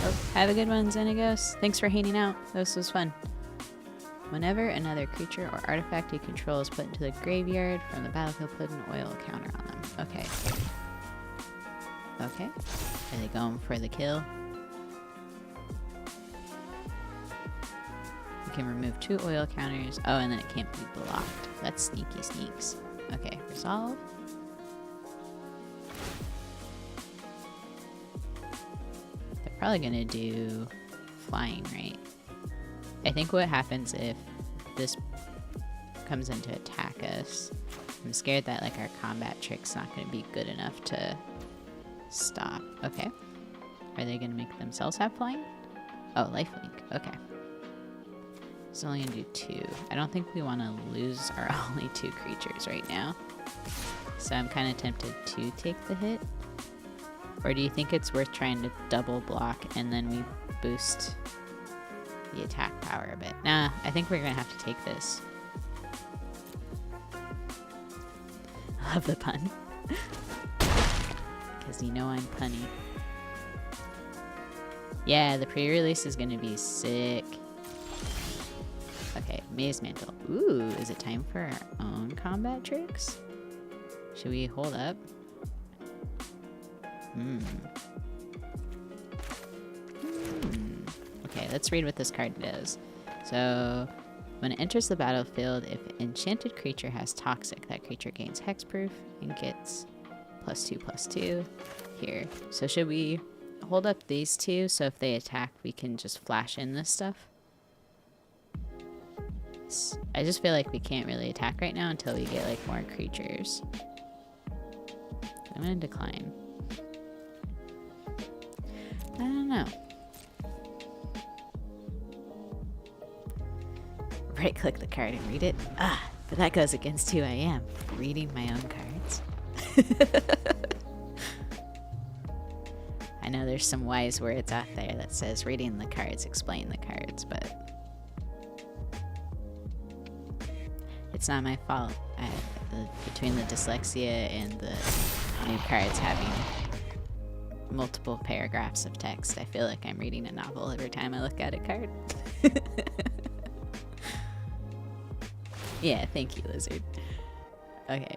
Oh, have a good one, Xenagos. Thanks for hanging out. This was fun. Whenever another creature or artifact you control is put into the graveyard from the battlefield, put an oil counter on them. Okay. Okay. Are they going for the kill? You can remove 2 oil counters. Oh, and then it can't be blocked. That's sneaky sneaks. Okay, resolve. They're probably gonna do flying, right? I think what happens if this comes in to attack us, I'm scared that like our combat trick's not gonna be good enough to stop. Okay. Are they gonna make themselves have flying? Oh, lifelink. Okay. It's only gonna do 2. I don't think we want to lose our only 2 creatures right now. So I'm kind of tempted to take the hit. Or do you think it's worth trying to double block and then we boost the attack power a bit? Nah, I think we're gonna have to take this. I love the pun. Because you know I'm punny. Yeah, the pre-release is gonna be sick. Okay, Maze Mantle. Ooh, is it time for our own combat tricks? Should we hold up? Okay, let's read what this card does. So, when it enters the battlefield, if an enchanted creature has Toxic, that creature gains Hexproof and gets +2/+2 here. So should we hold up these 2 so if they attack, we can just flash in this stuff? I just feel like we can't really attack right now until we get like more creatures. I'm gonna decline. I don't know. Right click the card and read it. But that goes against who I am. Reading my own cards. I know there's some wise words out there that says reading the cards explain the cards, but it's not my fault. Between the dyslexia and the new cards having multiple paragraphs of text, I feel like I'm reading a novel every time I look at a card. Yeah, thank you, Lizard. Okay,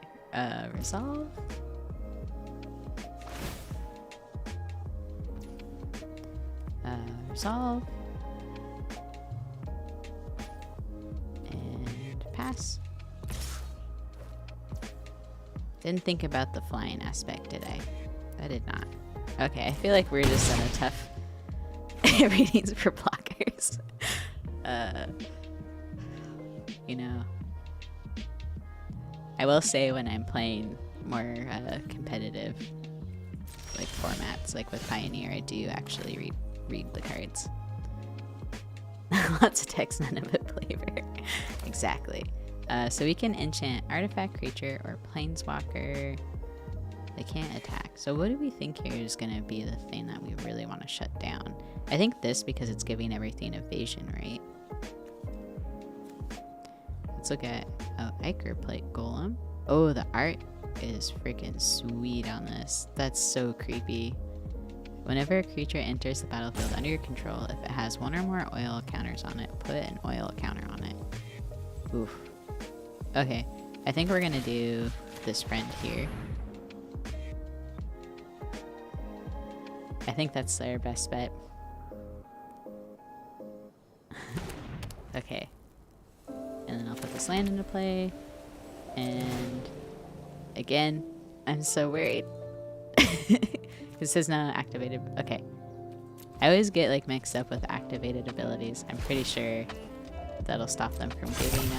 resolve. Resolve. And pass. Didn't think about the flying aspect, did I? I did not. Okay, I feel like we're just on a tough readings for blockers. You know, I will say when I'm playing more competitive like formats, like with Pioneer, I do actually read the cards. Lots of text, none of it flavor. Exactly. So we can enchant artifact, creature, or planeswalker. They can't attack. So what do we think here is going to be the thing that we really want to shut down? I think this, because it's giving everything evasion, right? Let's look at Ichor Plate Golem. Oh, the art is freaking sweet on this. That's so creepy. Whenever a creature enters the battlefield under your control, if it has 1 or more oil counters on it, put an oil counter on it. Oof. Okay, I think we're gonna do this friend here. I think that's their best bet. Okay. And then I'll put this land into play. And again, I'm so worried. This is now activated. Okay. I always get like mixed up with activated abilities. I'm pretty sure that'll stop them from giving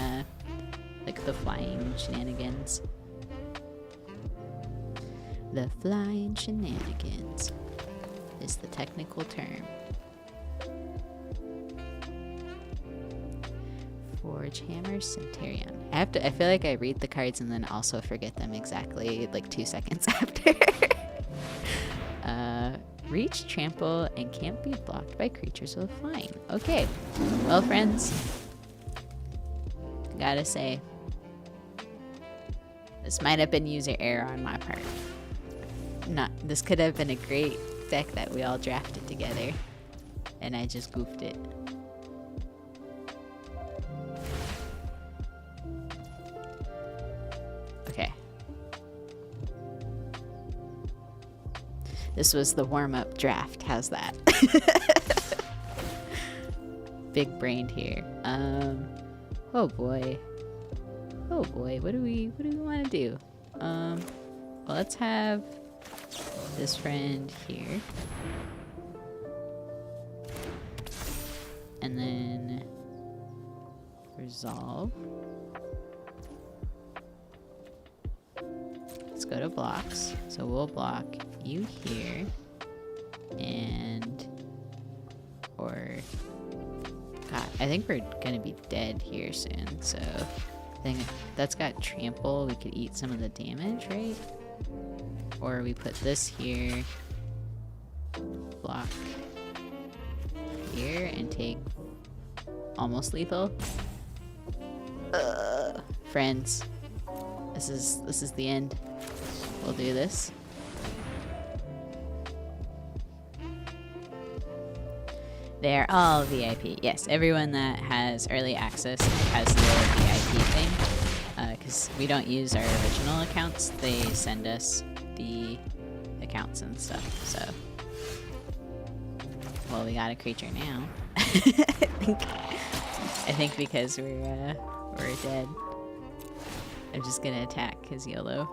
like the flying shenanigans. The flying shenanigans is the technical term. Forge Hammer Centurion. I feel like I read the cards and then also forget them exactly like 2 seconds after. Reach, trample, and can't be blocked by creatures with flying. Okay. Well, friends, gotta say, this might have been user error on my part. This could have been a great deck that we all drafted together, and I just goofed it. This was the warm-up draft. How's that? Big brained here. Oh boy. Oh boy, what do we want to do? Well, let's have this friend here. And then resolve. Let's go to blocks. So we'll block you here. And or God, I think we're gonna be dead here soon, so I think that's got trample. We could eat some of the damage, right? Or we put this here, block here, and take almost lethal. Friends, this is the end. We'll do this. They're all VIP. Yes, everyone that has early access has the VIP thing. Because we don't use our original accounts, they send us the accounts and stuff. So, well, we got a creature now. I think because we're dead. I'm just gonna attack because YOLO.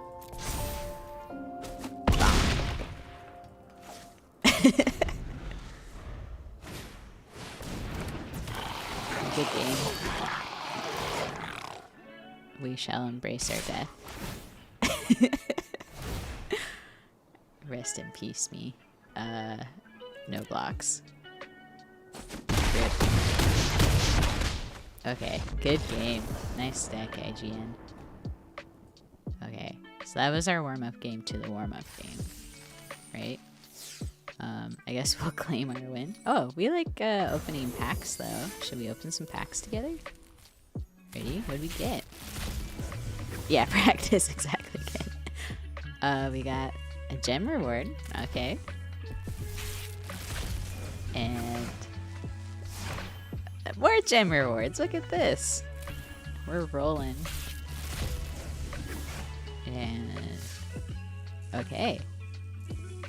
Good game. We shall embrace our death. Rest in peace, me. No blocks. Rip. Okay, good game. Nice deck, IGN. Okay, so that was our warm-up game to the warm-up game, right? I guess we'll claim our win. Oh, we like opening packs though. Should we open some packs together? Ready? What do we get? Yeah, practice, exactly. We got a gem reward. Okay. And more gem rewards. Look at this. We're rolling. And okay.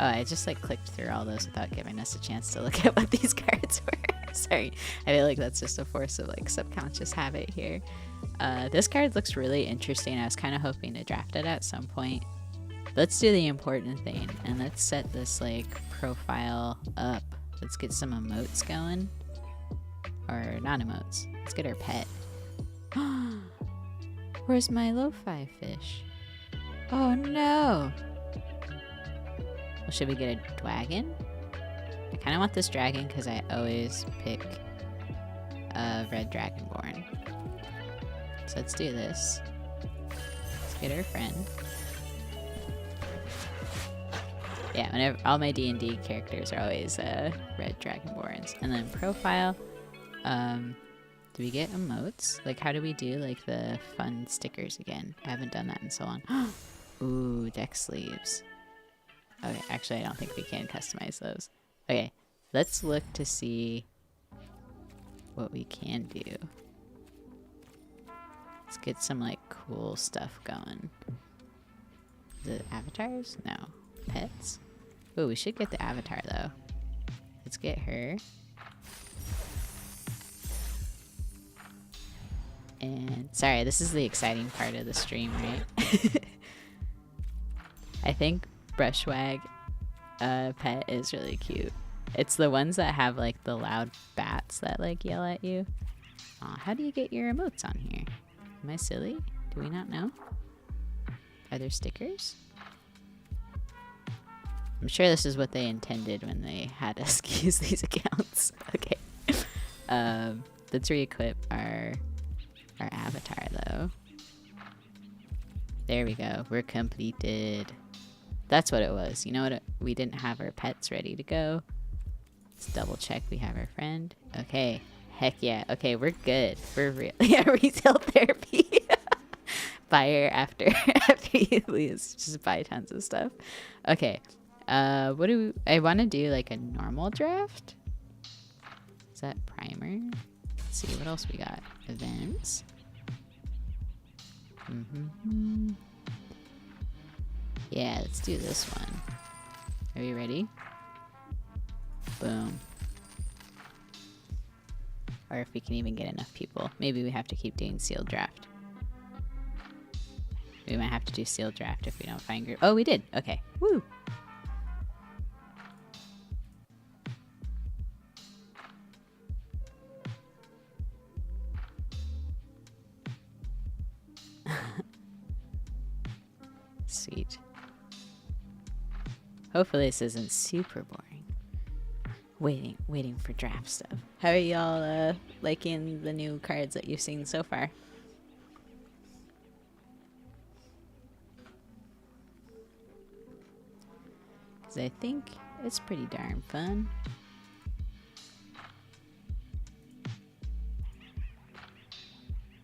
Oh, I just like clicked through all those without giving us a chance to look at what these cards were. Sorry. I feel like that's just a force of like subconscious habit here. This card looks really interesting. I was kind of hoping to draft it at some point. Let's do the important thing and let's set this like profile up. Let's get some emotes going. Or not emotes. Let's get our pet. Where's my lo-fi fish? Oh no! Well, should we get a dragon? I kind of want this dragon because I always pick a red dragonborn. So let's do this. Let's get our friend. Yeah, whenever all my D&D characters are always red dragonborns. And then profile. Do we get emotes? Like, how do we do like the fun stickers again? I haven't done that in so long. Ooh, deck sleeves. Okay, actually, I don't think we can customize those. Okay, let's look to see what we can do. Let's get some like cool stuff going. The avatars? No. Pets? Ooh, we should get the avatar though. Let's get her. And sorry, this is the exciting part of the stream, right? I think Brushwag pet is really cute. It's the ones that have like the loud bats that like yell at you. Aw, how do you get your emotes on here? Am I silly? Do we not know? Are there stickers? I'm sure this is what they intended when they had us use these accounts. Okay. Let's re-equip our avatar though. There we go. We're completed. That's what it was. You know what? We didn't have our pets ready to go. Let's double check we have our friend. Okay. Heck yeah. Okay, we're good. We're real. Yeah, retail therapy. Buy her after you lose. Just buy tons of stuff. Okay. What do I want to do? Like a normal draft? Is that primer? Let's see what else we got. Events. Yeah, let's do this one. Are you ready? Boom. Or if we can even get enough people. Maybe we have to keep doing sealed draft. We might have to do sealed draft if we don't find group. Oh, we did. Okay. Woo. Sweet. Hopefully this isn't super boring. Waiting for draft stuff. How are y'all liking the new cards that you've seen so far? Because I think it's pretty darn fun.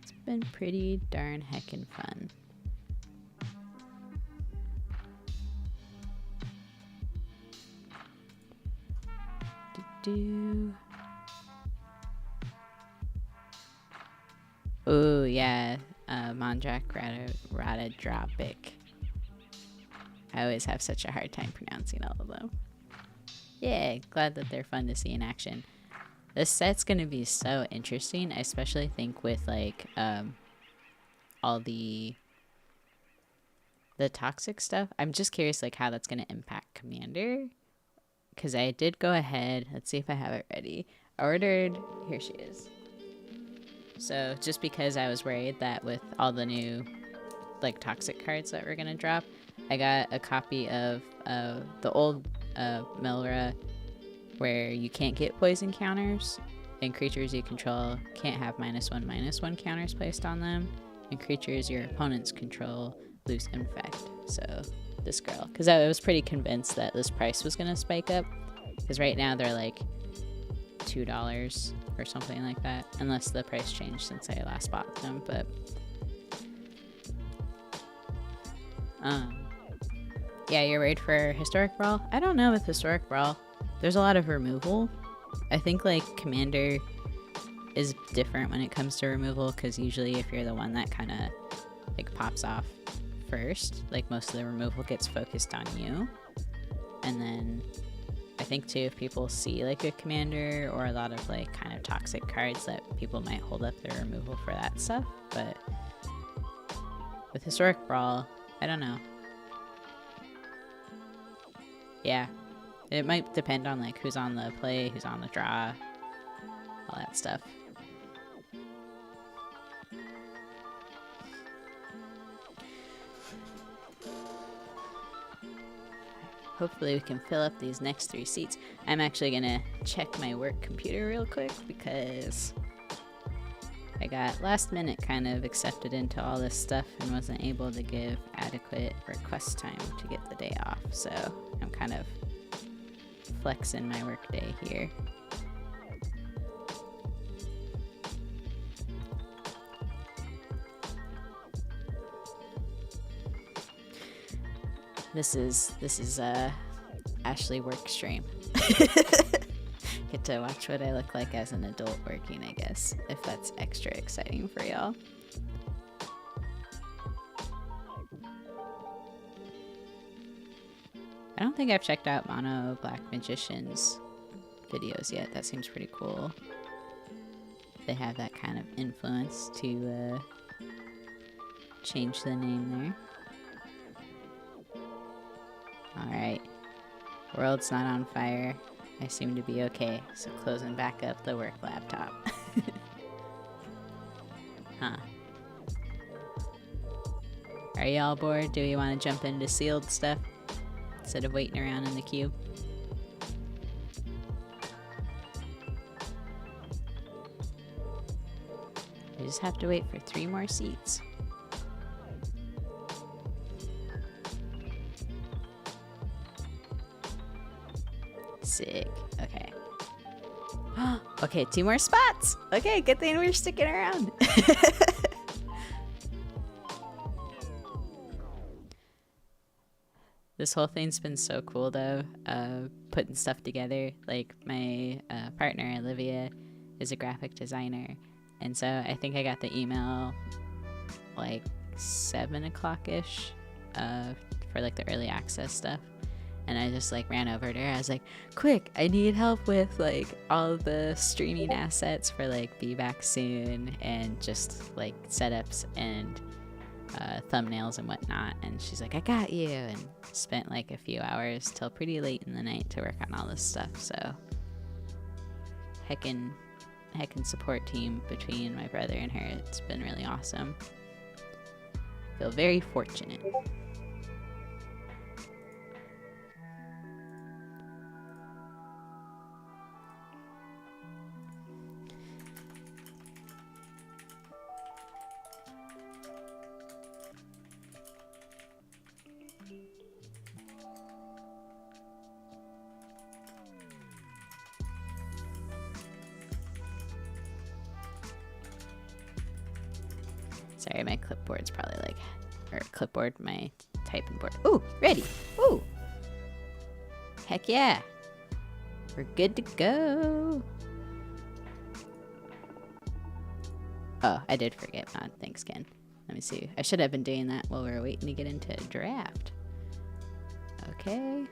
It's been pretty darn heckin' fun. Oh yeah, Mandrak Rada Dropic. I always have such a hard time pronouncing all of them. Yeah, glad that they're fun to see in action. This set's gonna be so interesting. I especially think with like all the toxic stuff. I'm just curious like how that's gonna impact Commander. Because I did go ahead. Let's see if I have it ready. I ordered. Here she is. So just because I was worried that with all the new like toxic cards that we're gonna drop, I got a copy of the old Melra where you can't get poison counters, and creatures you control can't have -1/-1 counters placed on them, and creatures your opponents control lose infect. So this girl, because I was pretty convinced that this price was gonna spike up, because right now they're like $2 or something like that, unless the price changed since I last bought them. But yeah, you're worried for Historic Brawl? I don't know with Historic Brawl. There's a lot of removal. I think like Commander is different when it comes to removal, because usually if you're the one that kind of like pops off first, like most of the removal gets focused on you. And then I think too, if people see like a Commander or a lot of like kind of toxic cards, that people might hold up their removal for that stuff. But with Historic Brawl, I don't know. Yeah, it might depend on like who's on the play, who's on the draw, all that stuff. Hopefully we can fill up these next 3 seats. I'm actually gonna check my work computer real quick because I got last minute kind of accepted into all this stuff and wasn't able to give adequate request time to get the day off. So I'm kind of flexing my work day here. This is Ashley work stream. Get to watch what I look like as an adult working, I guess, if that's extra exciting for y'all. I don't think I've checked out Mono Black Magician's videos yet. That seems pretty cool. They have that kind of influence to change the name there. Alright. World's not on fire. I seem to be okay, so closing back up the work laptop. Huh. Are y'all bored? Do we want to jump into sealed stuff instead of waiting around in the queue? We just have to wait for 3 more seats. Sick. Okay. Okay, 2 more spots. Okay, good thing we're sticking around. This whole thing's been so cool though, putting stuff together. Like my partner Olivia is a graphic designer, and so I think I got the email like 7 o'clock ish for like the early access stuff. And I just like ran over to her. I was like, quick, I need help with like all the streaming assets for like Be Back Soon and just like setups and thumbnails and whatnot. And she's like, I got you. And spent like a few hours till pretty late in the night to work on all this stuff. So heckin' support team between my brother and her. It's been really awesome. Feel very fortunate. Sorry, my clipboard's probably like, or clipboard, my typing board. Ooh, ready. Ooh. Heck yeah. We're good to go. Oh, I did forget mod. Thanks, Ken. Let me see. I should have been doing that while we were waiting to get into draft. Okay.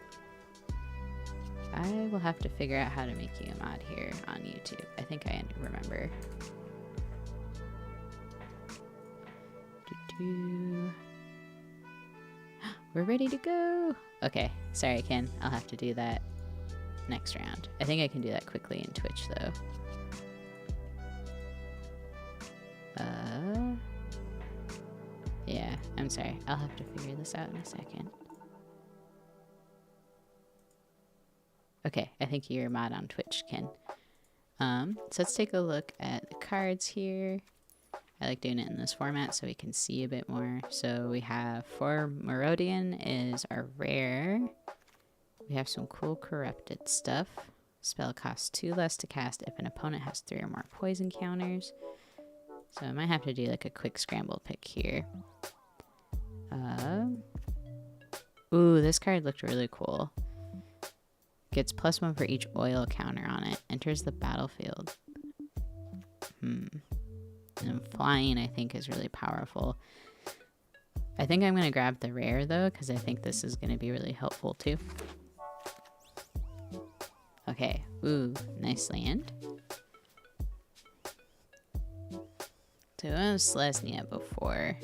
I will have to figure out how to make you a mod here on YouTube. I think I remember. We're ready to go. Okay, sorry Ken, I'll have to do that next round. I think I can do that quickly in Twitch though. Yeah, I'm sorry. I'll have to figure this out in a second. Okay, I think you're a mod on Twitch, Ken. So let's take a look at the cards here. I like doing it in this format so we can see a bit more. So we have for Merodian is our rare. We have some cool corrupted stuff. Spell costs 2 less to cast if an opponent has 3 or more poison counters. So I might have to do like a quick scramble pick here. Ooh, this card looked really cool. Gets +1 for each oil counter on it. Enters the battlefield. And flying, I think, is really powerful. I think I'm going to grab the rare, though, because I think this is going to be really helpful, too. Okay. Ooh, nice land. So I was Selesnya before.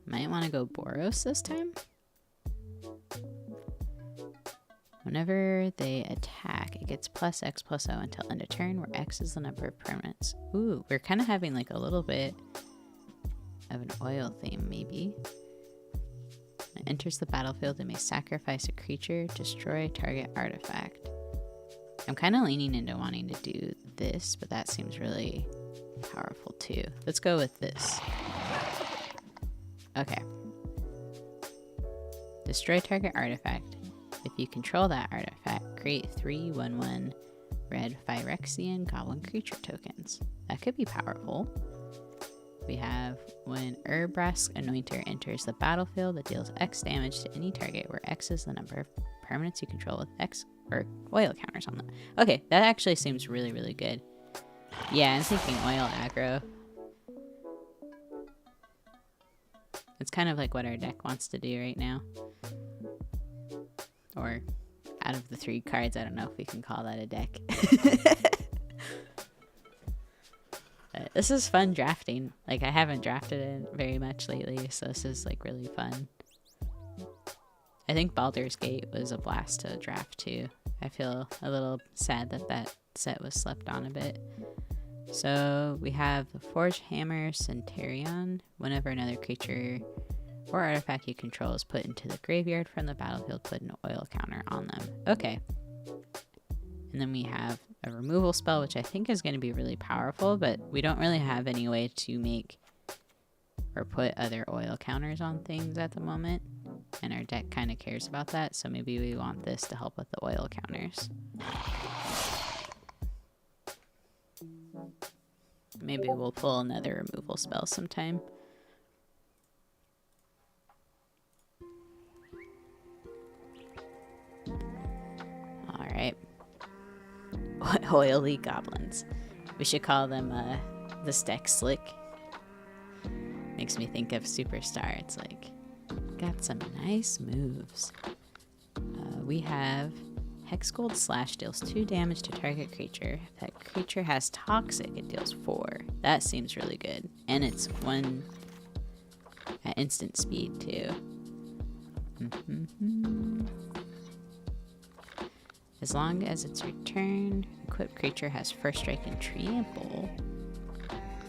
Might want to go Boros this time. Whenever they attack, it gets +X+O until end of turn, where X is the number of permanents. Ooh, we're kind of having like a little bit of an oil theme, maybe. When it enters the battlefield, it may sacrifice a creature, destroy target artifact. I'm kind of leaning into wanting to do this, but that seems really powerful too. Let's go with this. Okay. Destroy target artifact. If you control that artifact, create 3 1/1 red Phyrexian goblin creature tokens. That could be powerful. We have when Urbrask Anointer enters the battlefield, it deals X damage to any target where X is the number of permanents you control with X or oil counters on them. Okay, that actually seems really, really good. Yeah, I'm thinking oil aggro. It's kind of like what our deck wants to do right now. Or out of the 3 cards, I don't know if we can call that a deck. But this is fun drafting. Like, I haven't drafted it very much lately, so this is like really fun. I think Baldur's Gate was a blast to draft too. I feel a little sad that that set was slept on a bit. So we have the Forge Hammer Centurion. Whenever another creature or artifact you control is put into the graveyard from the battlefield, put an oil counter on them. Okay. And then we have a removal spell, which I think is going to be really powerful, but we don't really have any way to make or put other oil counters on things at the moment. And our deck kind of cares about that, so maybe we want this to help with the oil counters. Maybe we'll pull another removal spell sometime. Alright. Oily goblins. We should call them this deck Slick. Makes me think of Superstar. It's like, got some nice moves. We have Hex Gold Slash deals 2 damage to target creature. If that creature has Toxic, it deals 4. That seems really good. And it's 1 at instant speed, too. As long as it's returned, equipped creature has First Strike and Trample.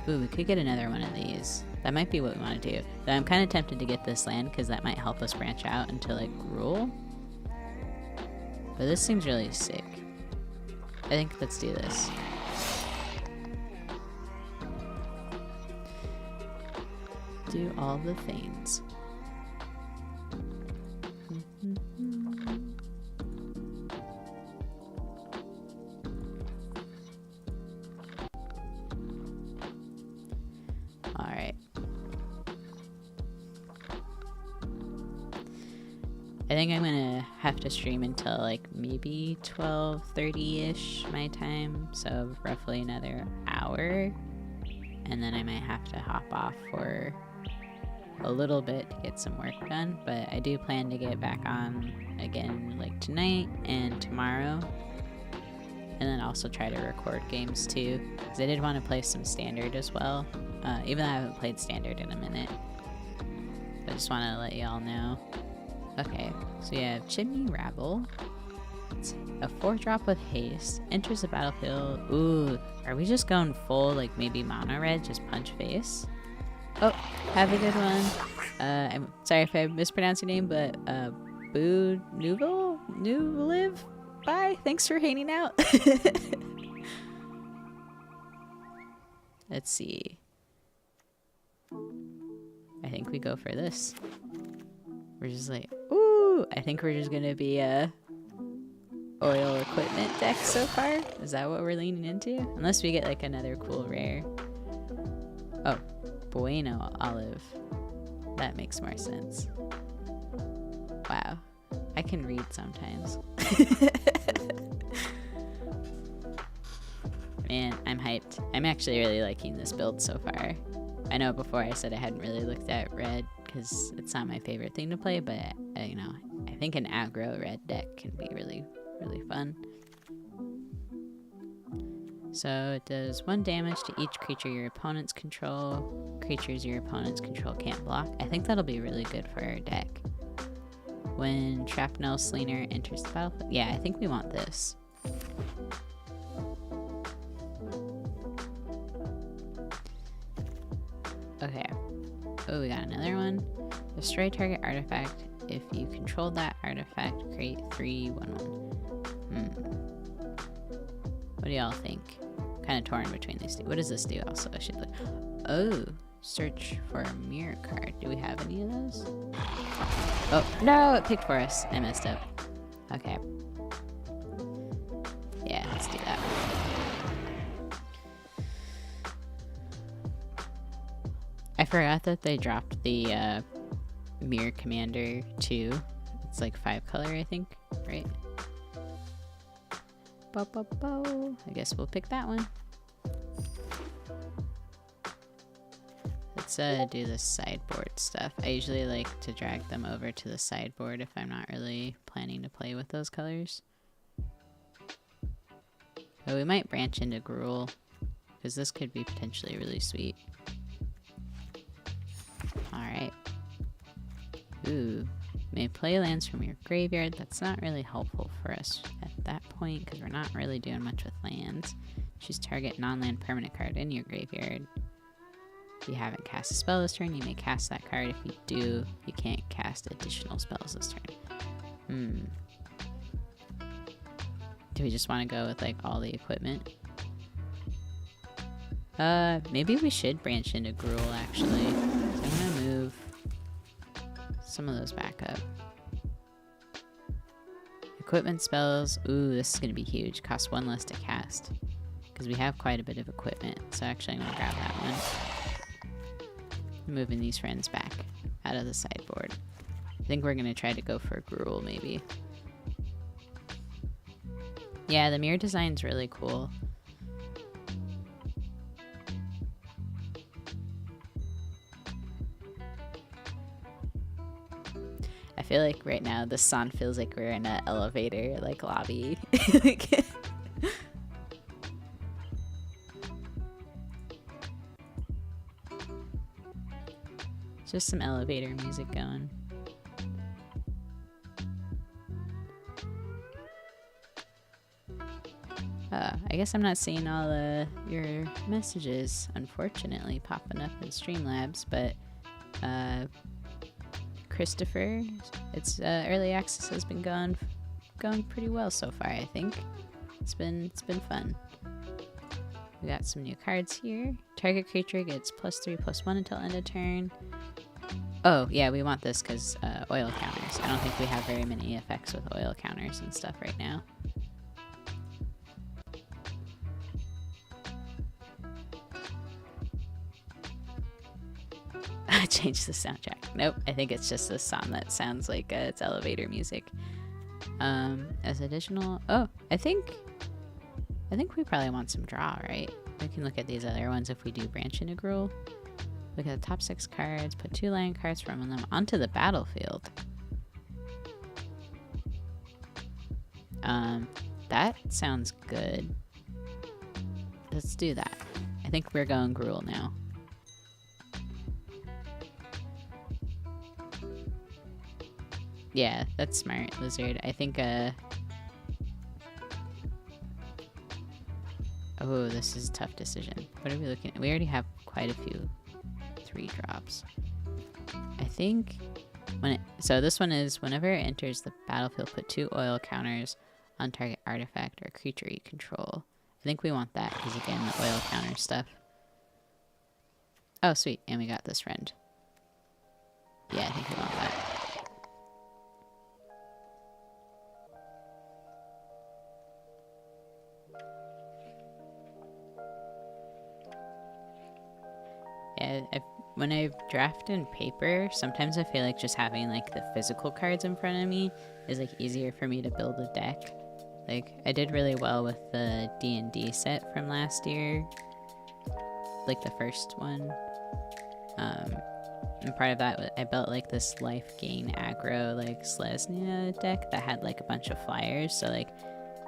Ooh, we could get another one of these. That might be what we want to do. But I'm kind of tempted to get this land because that might help us branch out into like Gruul. But this seems really sick. I think let's do this. Do all the things. Alright. I think I'm gonna have to stream until like maybe 12:30-ish my time, so roughly another hour. And then I might have to hop off for a little bit to get some work done, but I do plan to get back on again like tonight and tomorrow, and then also try to record games too, because I did want to play some standard as well, even though I haven't played standard in a minute. I just want to let y'all know. Okay, so you have Chimney Rabble. It's a 4-drop with haste, enters the battlefield. Ooh, are we just going full like maybe mono red, just punch face? Oh, have a good one. I'm sorry if I mispronounced your name, but Boo Nouvel? New Live? Bye. Thanks for hanging out. Let's see. I think we go for this. We're just like, ooh, I think we're just gonna be a oil equipment deck so far. Is that what we're leaning into? Unless we get like another cool rare. Oh, Bueno Olive. That makes more sense. Wow. I can read sometimes. Man, I'm hyped. I'm actually really liking this build so far. I know before I said I hadn't really looked at red because it's not my favorite thing to play, but you know, I think an aggro red deck can be really, really fun. So it does 1 damage to each creature your opponents control. Creatures your opponents control can't block. I think that'll be really good for our deck. When Shrapnel Slinger enters the battlefield. Yeah, I think we want this. Okay. Oh, we got another one. Destroy target artifact. If you control that artifact, create 3/1/1. What do y'all think? Kind of torn between these two. What does this do also? I should look. Oh, search for a mirror card. Do we have any of those? Oh, no, it picked for us. I messed up. Okay. Yeah, let's do that. I forgot that they dropped the Mirror Commander too. It's like 5 color, I think, right? I guess we'll pick that one. Let's do the sideboard stuff. I usually like to drag them over to the sideboard if I'm not really planning to play with those colors. But we might branch into Gruul, because this could be potentially really sweet. Alright. Ooh. May play lands from your graveyard. That's not really helpful for us at that point, because we're not really doing much with lands. Choose target non-land permanent card in your graveyard. If you haven't cast a spell this turn, you may cast that card. If you do, you can't cast additional spells this turn. Do we just want to go with like all the equipment? Maybe we should branch into Gruul actually. So I'm gonna move some of those back up. Equipment spells. Ooh, this is gonna be huge. Costs 1 less to cast. Because we have quite a bit of equipment. So actually I'm gonna grab that one. Moving these friends back out of the sideboard. I think we're gonna try to go for Gruul maybe. Yeah, the mirror design's really cool. I feel like right now this song feels like we're in an elevator, like, lobby. Like, just some elevator music going. I guess I'm not seeing all your messages, unfortunately, popping up in Streamlabs, but Christopher, it's early access has been going pretty well so far. I think it's been fun. We got some new cards here. Target creature gets +3/+1 until end of turn. Oh yeah, we want this because oil counters. I don't think we have very many effects with oil counters and stuff right now. Change the soundtrack. Nope, I think it's just a song that sounds like it's elevator music. As additional, oh, I think we probably want some draw, right? We can look at these other ones if we do branch integral. Look at the top 6 cards, put 2 land cards from them onto the battlefield. That sounds good. Let's do that. I think we're going Gruel now. Yeah, that's smart, Lizard. I think, oh, this is a tough decision. What are we looking at? We already have quite a few 3-drops. I think so this one is whenever it enters the battlefield, put 2 oil counters on target artifact or creature you control. I think we want that because, again, the oil counter stuff. Oh, sweet. And we got this friend. Yeah, I think we want that. Yeah, when I draft in paper, sometimes I feel like just having like the physical cards in front of me is like easier for me to build a deck. Like I did really well with the D&D set from last year, like the first one. And part of that, I built like this life gain aggro like Selesnya deck that had like a bunch of flyers. So like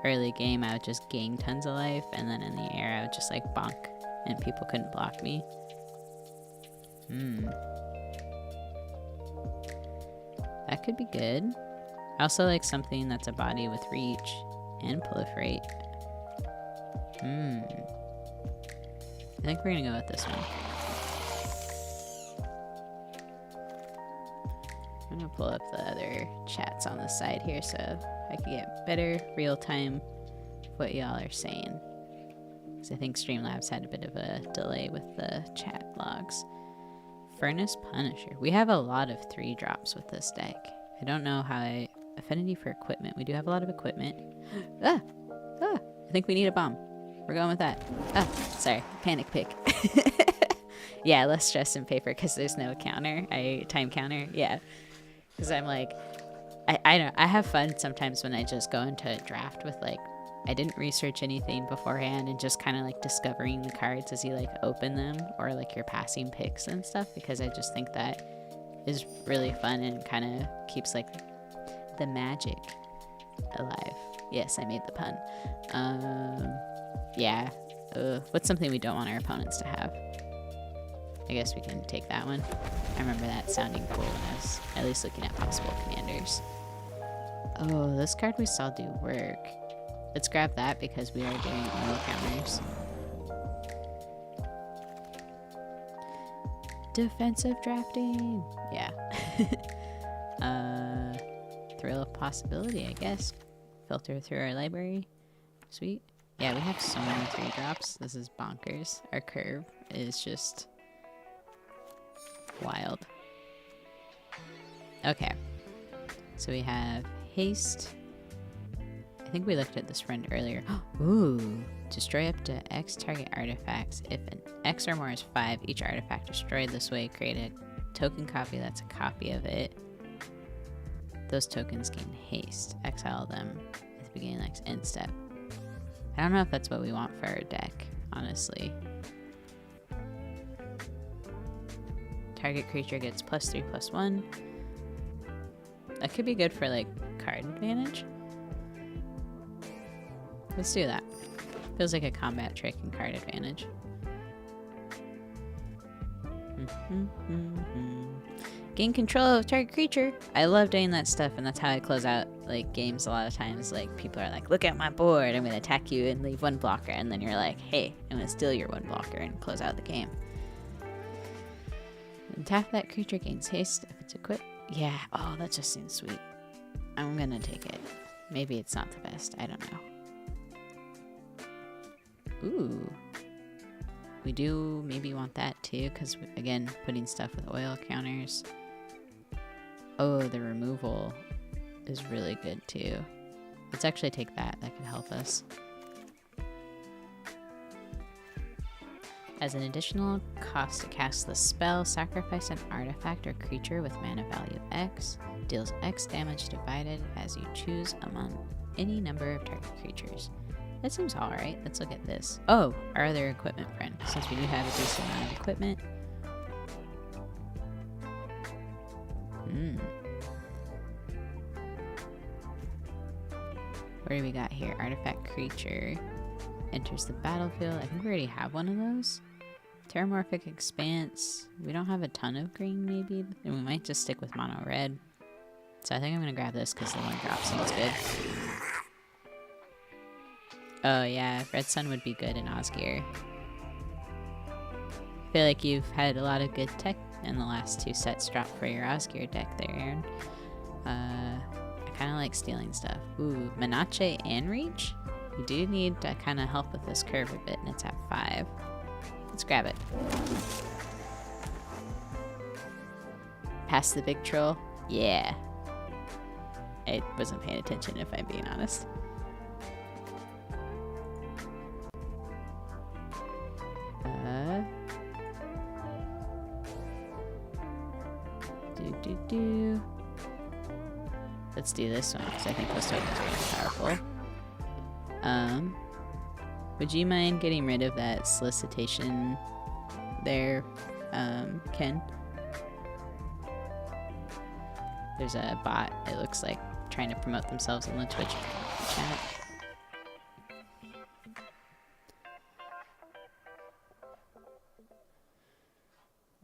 early game, I would just gain tons of life, and then in the air, I would just like bonk, and people couldn't block me. That could be good. I also like something that's a body with reach and proliferate. I think we're gonna go with this one. I'm gonna pull up the other chats on the side here so I can get better real-time what y'all are saying. Because I think Streamlabs had a bit of a delay with the chat logs. Furnace Punisher. We have a lot of 3-drops with this deck. I don't know how affinity for equipment. We do have a lot of equipment. I think we need a bomb. We're going with that. Sorry. Panic pick. Yeah, less stress in paper because there's no counter. Time counter. Yeah. Because I'm like, I have fun sometimes when I just go into a draft with like, I didn't research anything beforehand and just kind of like discovering the cards as you like open them or like you're passing picks and stuff, because I just think that is really fun and kind of keeps like the magic alive. Yes, I made the pun. Yeah. What's something we don't want our opponents to have? I guess we can take that one. I remember that sounding cool when I was at least looking at possible commanders. Oh, this card we saw do work. Let's grab that because we are doing oil counters. Defensive drafting. Yeah. Thrill of possibility, I guess. Filter through our library. Sweet. Yeah, we have so many 3-drops. This is bonkers. Our curve is just wild. Okay. So we have haste. I think we looked at this friend earlier. Ooh. Destroy up to X target artifacts. If an X or more is 5, each artifact destroyed this way, create a token copy that's a copy of it. Those tokens gain haste. Exile them at the beginning of the next end step. I don't know if that's what we want for our deck, honestly. Target creature gets +3/+1. That could be good for like card advantage. Let's do that. Feels like a combat trick and card advantage. Gain control of target creature. I love doing that stuff, and that's how I close out like games a lot of times. Like people are like, look at my board, I'm gonna attack you and leave one blocker, and then you're like, hey, I'm gonna steal your one blocker and close out the game. And tap that creature, gains haste if it's equipped. Yeah, oh, that just seems sweet. I'm gonna take it. Maybe it's not the best, I don't know. Ooh. We do maybe want that too, because again, putting stuff with oil counters. Oh, the removal is really good too. Let's actually take that. That could help us. As an additional cost to cast the spell, sacrifice an artifact or creature with mana value X. Deals X damage divided as you choose among any number of target creatures. That seems alright. Let's look at this. Oh, our other equipment friend, since we do have a decent amount of equipment. What do we got here? Artifact creature. Enters the battlefield. I think we already have one of those. Terramorphic Expanse. We don't have a ton of green, maybe. And we might just stick with mono red. So I think I'm going to grab this because the one drop seems good. Oh yeah, Red Sun would be good in Osgear. I feel like you've had a lot of good tech in the last 2 sets dropped for your Osgear deck there, Aaron. I kind of like stealing stuff. Ooh, Menache and Reach? You do need to kind of help with this curve a bit, and it's at 5. Let's grab it. Pass the big troll? Yeah. I wasn't paying attention, if I'm being honest. Let's do this one, because I think those tokens are really powerful. Would you mind getting rid of that solicitation there, Ken? There's a bot, it looks like, trying to promote themselves in the Twitch chat.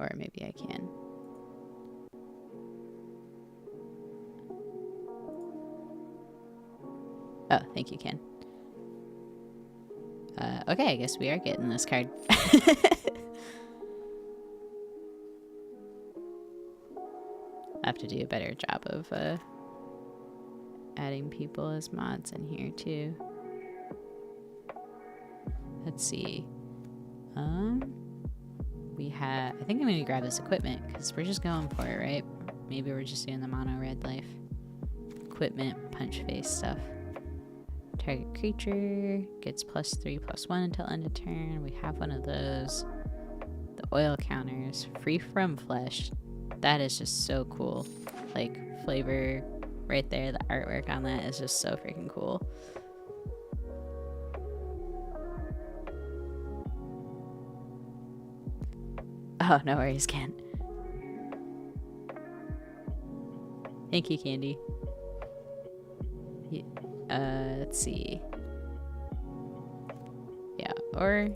Or maybe I can. Oh, thank you, Ken. Okay, I guess we are getting this card. I have to do a better job of adding people as mods in here too. Let's see. We have, I think I'm gonna grab this equipment because we're just going for it, right? Maybe we're just doing the mono red life. Equipment, punch face stuff. Target creature gets +3/+1 until end of turn. We have one of those. The oil counters, free from flesh. That is just so cool. Like flavor right there. The artwork on that is just so freaking cool. Oh, no worries, Ken. Thank you, Candy. Let's see. Yeah, or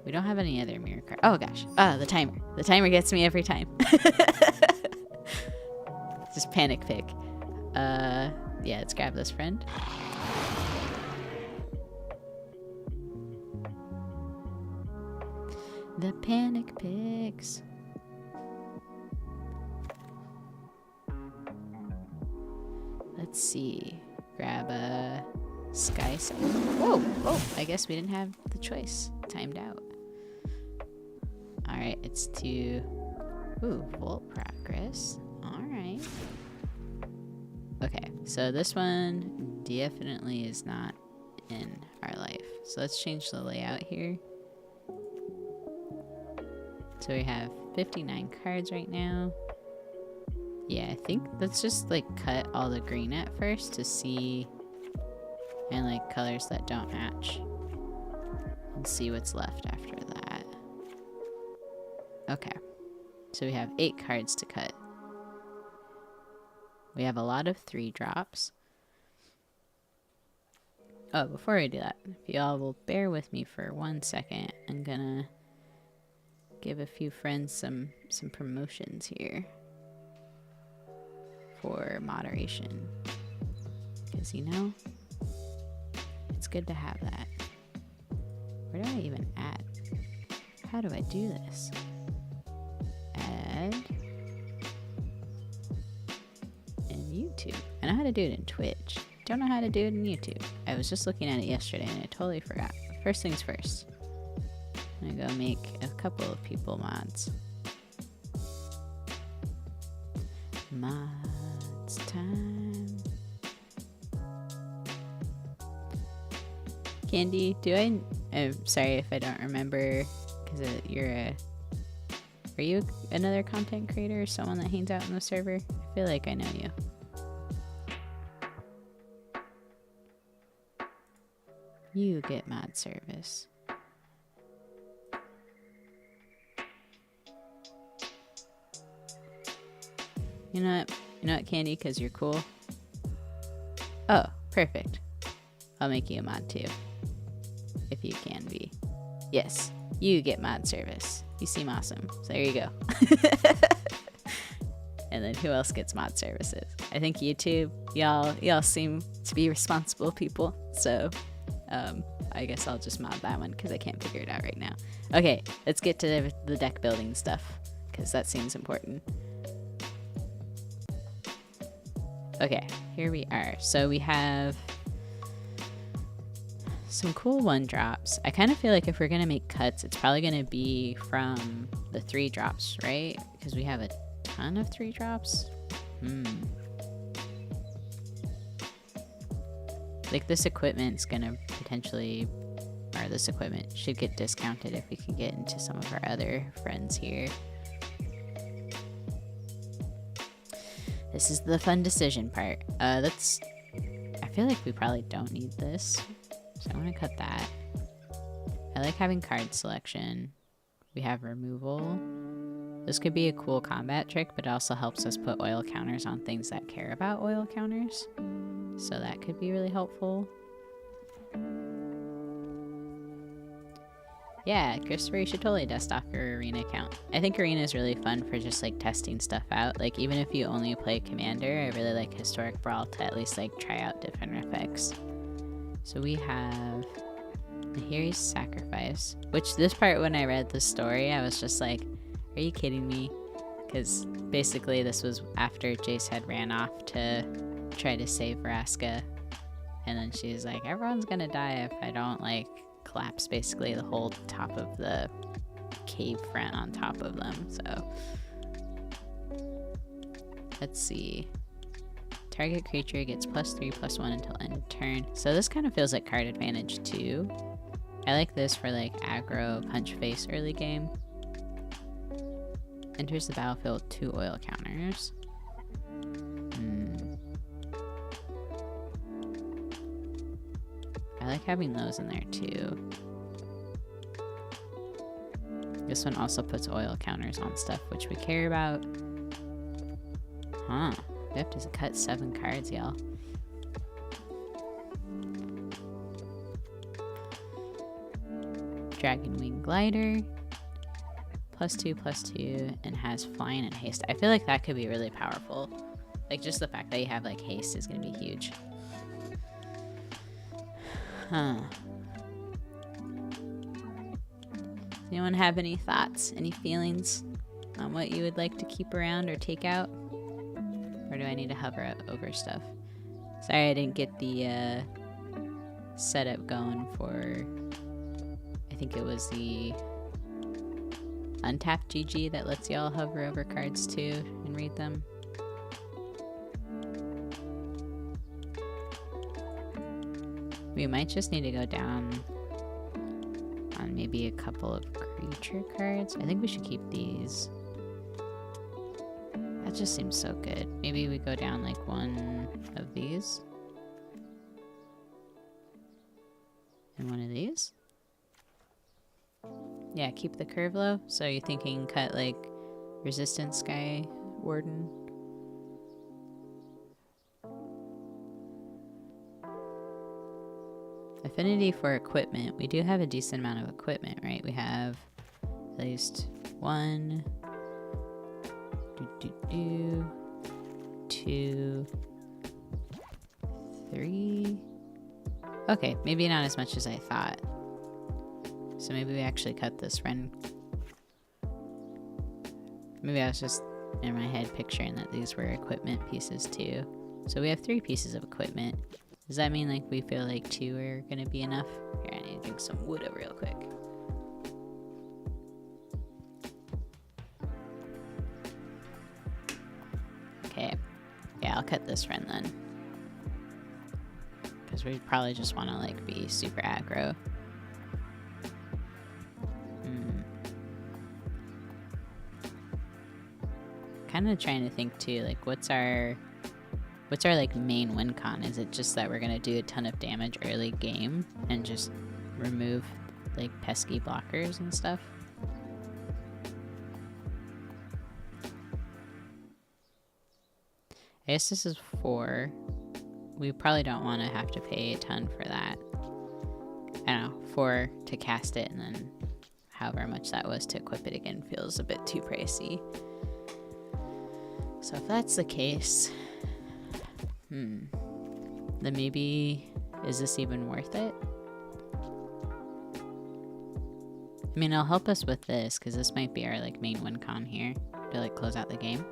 we don't have any other mirror card. Oh gosh. The timer. The timer gets me every time. Just panic pick. Yeah, let's grab this friend. The panic picks. Let's see. Grab a Sky Sight. Whoa! Oh, I guess we didn't have the choice. Timed out. Alright, it's to... Ooh, Volt Progress. Alright. Okay, so this one definitely is not in our life. So let's change the layout here. So we have 59 cards right now. Yeah, I think let's just like cut all the green at first to see, and like colors that don't match, and see what's left after that. Okay, so we have 8 cards to cut. We have a lot of 3 drops. Oh, before I do that, if y'all will bear with me for 1 second, I'm gonna give a few friends some promotions here for moderation. Because, you know, it's good to have that. Where do I even add? How do I do this? Add in YouTube. I know how to do it in Twitch. Don't know how to do it in YouTube. I was just looking at it yesterday and I totally forgot. First things first. I'm gonna go make a couple of people mods. Mods time. Candy, I'm sorry if I don't remember, because are you another content creator or someone that hangs out in the server? I feel like I know you. You get mod service. You know what, Candy, because you're cool. Oh, perfect. I'll make you a mod too. If you can be. Yes, you get mod service. You seem awesome. So there you go. And then who else gets mod services? I think YouTube. Y'all seem to be responsible people. So I guess I'll just mod that one because I can't figure it out right now. Okay, let's get to the deck building stuff because that seems important. Okay, here we are. So we have some cool 1-drops. I kind of feel like if we're gonna make cuts, it's probably gonna be from the 3 drops, right? Because we have a ton of 3 drops. Like this equipment's gonna potentially, or this equipment should get discounted if we can get into some of our other friends here. This is the fun decision part. I feel like we probably don't need this. So I'm gonna cut that. I like having card selection. We have removal. This could be a cool combat trick, but it also helps us put oil counters on things that care about oil counters. So that could be really helpful. Yeah, Christopher, you should totally dust off your arena account. I think arena is really fun for just like testing stuff out. Like even if you only play commander, I really like historic brawl to at least like try out different effects. So we have Nahiri's Sacrifice, which this part when I read the story, I was just like, are you kidding me? Because basically this was after Jace had ran off to try to save Vraska. And then she's like, everyone's gonna die if I don't like collapse basically the whole top of the cave front on top of them. So let's see. Target creature gets +3/+1 until end of turn. So this kind of feels like card advantage too. I like this for like aggro punch face early game. Enters the battlefield 2 oil counters. I like having those in there too. This one also puts oil counters on stuff which we care about. Huh. We have to cut 7 cards, y'all. Dragon Wing Glider. +2/+2 and has flying and haste. I feel like that could be really powerful. Like just the fact that you have like haste is gonna be huge. Huh. Does anyone have any thoughts, any feelings on what you would like to keep around or take out? Or do I need to hover over stuff? Sorry I didn't get the setup going for, I think it was the Untapped GG that lets y'all hover over cards too and read them. We might just need to go down on maybe a couple of creature cards. I think we should keep these. That just seems so good. Maybe we go down like one of these. And one of these. Yeah, keep the curve low. So you're thinking cut like Resistance Sky Warden. Affinity for equipment. We do have a decent amount of equipment, right? We have at least 1, 2, 3. Okay, maybe not as much as I thought. So maybe we actually cut this run. Maybe I was just in my head picturing that these were equipment pieces too. So we have 3 pieces of equipment. Does that mean like we feel like 2 are gonna be enough? Here, I need to drink some wood up real quick. Okay, yeah, I'll cut this run then. Because we probably just want to like be super aggro. Kind of trying to think too, like what's our like main win con? Is it just that we're gonna do a ton of damage early game and just remove like pesky blockers and stuff? I guess this is 4. We probably don't want to have to pay a ton for that. I don't know, 4 to cast it, and then however much that was to equip it again feels a bit too pricey. So if that's the case, then maybe, is this even worth it? I mean, it'll help us with this, because this might be our like main win con here to like close out the game.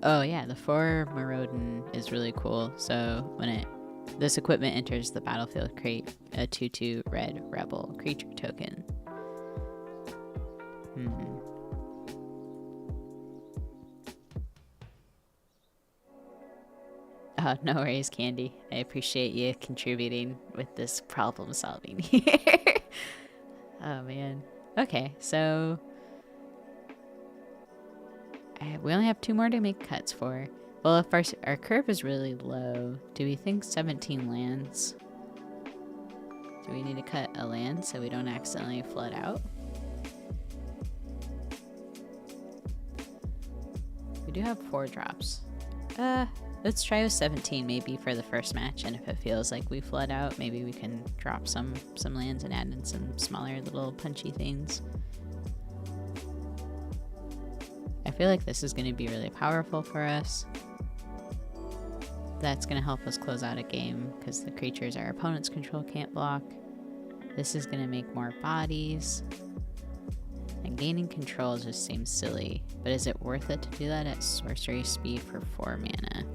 Oh yeah, the 4 Marauden is really cool. So when this equipment enters the battlefield, create a 2/2 red rebel creature token. Oh, no worries, Candy. I appreciate you contributing with this problem solving here. Oh man. Okay, so we only have 2 more to make cuts for. Well, if our curve is really low, do we think 17 lands? Do we need to cut a land so we don't accidentally flood out? We do have 4 drops. Let's try with 17 maybe for the first match, and if it feels like we flood out, maybe we can drop some lands and add in some smaller little punchy things. I feel like this is going to be really powerful for us. That's going to help us close out a game because the creatures our opponents control can't block. This is going to make more bodies. And gaining control just seems silly, but is it worth it to do that at sorcery speed for 4 mana?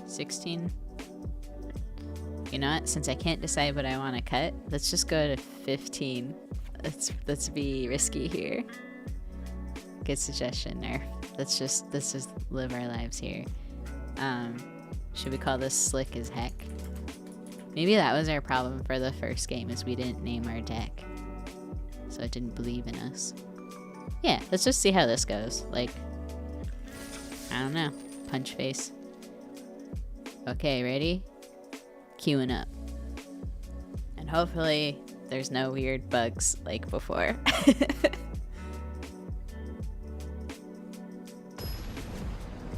16. You know what? Since I can't decide what I want to cut, let's just go to 15. Let's be risky here. Good suggestion, Nerf. Let's just live our lives here. Should we call this slick as heck? Maybe that was our problem for the first game, is we didn't name our deck. So it didn't believe in us. Yeah, let's just see how this goes. Like, I don't know. Punch face. Okay, ready? Queuing up. And hopefully there's no weird bugs like before.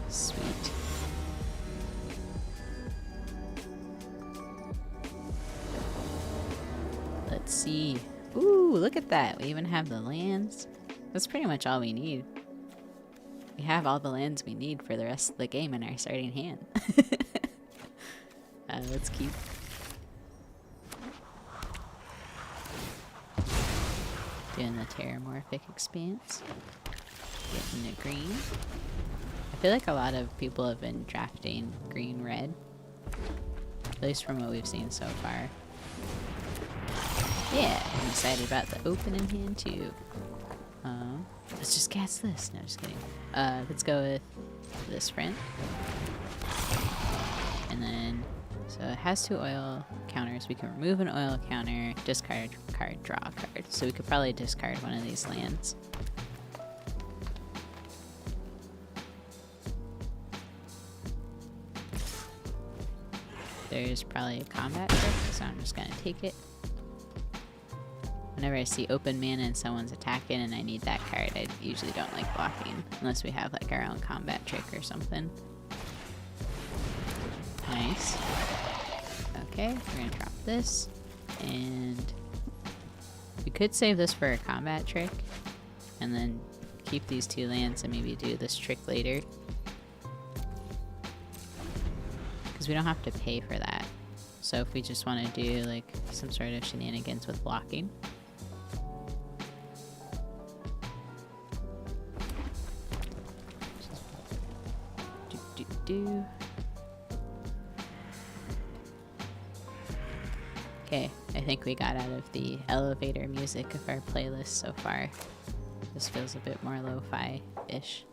Sweet. Let's see. Ooh, look at that. We even have the lands. That's pretty much all we need. We have all the lands we need for the rest of the game in our starting hand. Let's keep. Doing the Terramorphic Expanse. Getting a green. I feel like a lot of people have been drafting green-red. At least from what we've seen so far. Yeah, I'm excited about the opening hand too. Let's just cast this. No, just kidding. Let's go with this friend. And then, so it has 2 oil counters. We can remove an oil counter, discard card, draw a card. So we could probably discard one of these lands. There's probably a combat trick, so I'm just gonna take it. Whenever I see open mana and someone's attacking and I need that card, I usually don't like blocking. Unless we have like our own combat trick or something. Nice. Okay, we're gonna drop this. And we could save this for a combat trick. And then keep these 2 lands and maybe do this trick later. Because we don't have to pay for that. So if we just want to do like some sort of shenanigans with blocking. Okay, I think we got out of the elevator music of our playlist so far. This feels a bit more lo-fi-ish.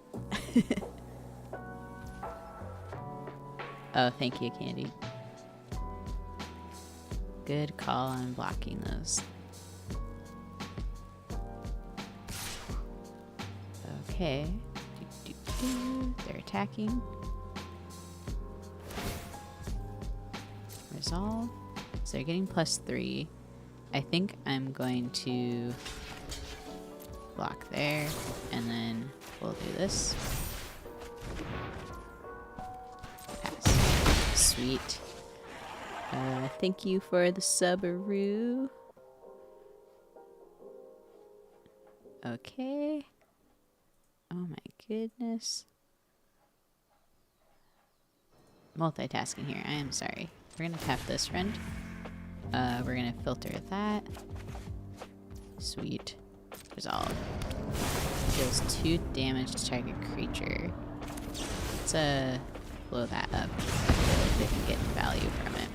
Oh, thank you, Candy. Good call on blocking those. Okay. They're attacking. Resolve. So they're getting +3. I think I'm going to block there, and then we'll do this. Pass. Sweet. Thank you for the subaroo. Okay. Oh my goodness. Multitasking here. I am sorry. We're gonna tap this friend. We're gonna filter that. Sweet. Resolve. Deals 2 damage to target creature. Let's blow that up. I feel like they can get value from it.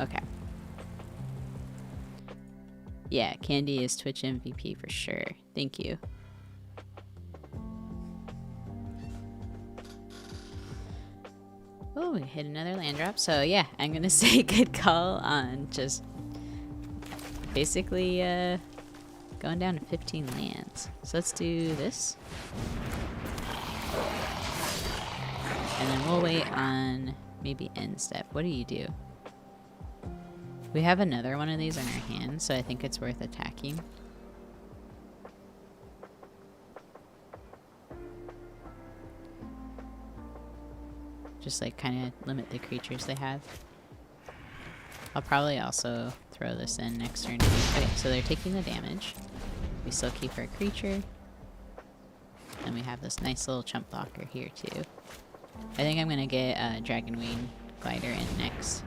Okay. Yeah, Candy is Twitch MVP for sure. Thank you. Oh, we hit another land drop. So yeah, I'm gonna say good call on just basically going down to 15 lands. So let's do this. And then we'll wait on maybe end step. What do you do? We have another one of these in our hand, so I think it's worth attacking. Just like kind of limit the creatures they have. I'll probably also throw this in next turn. Okay, so they're taking the damage. We still keep our creature. And we have this nice little chump blocker here too. I think I'm gonna get a Dragonwing Glider in next.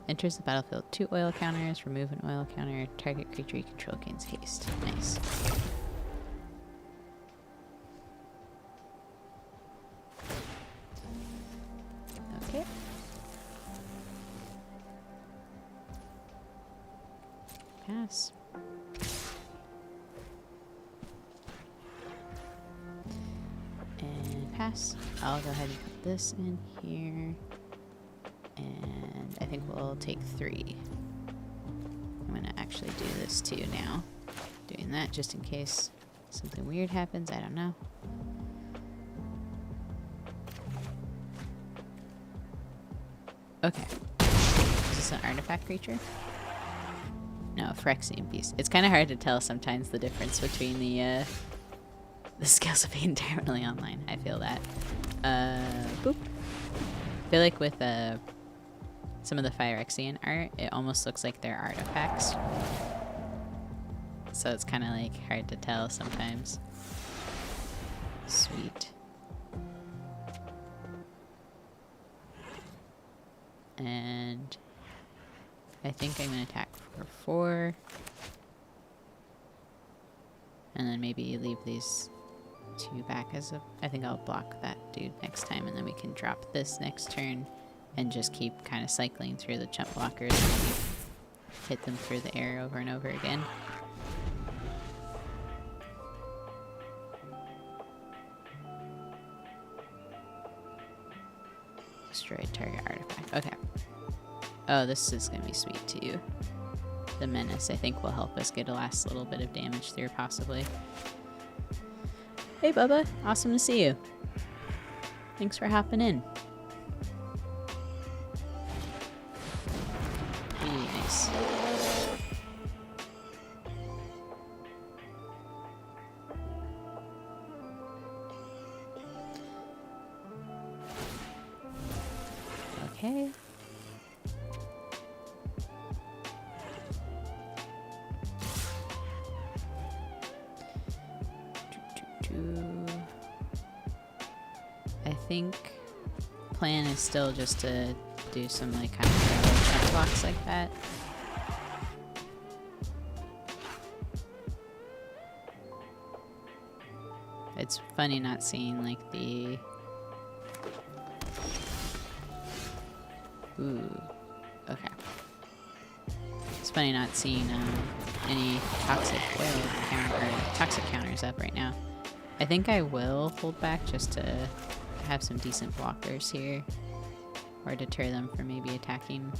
Enters the battlefield 2 oil counters, remove an oil counter, target creature you control gains haste. Nice. Okay. Pass. And pass. I'll go ahead and put this in here. And I think we'll take 3. I'm gonna actually do this too now. Doing that just in case something weird happens. I don't know. Okay. Is this an artifact creature? No, Phyrexian Beast. It's kind of hard to tell sometimes the difference between the skills of being terminally online. I feel that. Boop. I feel like with some of the Phyrexian art, it almost looks like they're artifacts. So it's kind of like hard to tell sometimes. Sweet. And I think I'm going to attack for 4. And then maybe leave these 2 back as a... I think I'll block that dude next time, and then we can drop this next turn and just keep kind of cycling through the chump blockers and hit them through the air over and over again. Destroy target artifact. Okay. Oh, this is going to be sweet too. The Menace, I think, will help us get a last little bit of damage through, possibly. Hey, Bubba. Awesome to see you. Thanks for hopping in. Nice. Okay. I think plan is still just to do some like kind of check blocks like that. It's funny not seeing like the... Ooh, okay. It's funny not seeing any toxic oil toxic counters up right now. I think I will hold back just to have some decent blockers here, or deter them from maybe attacking.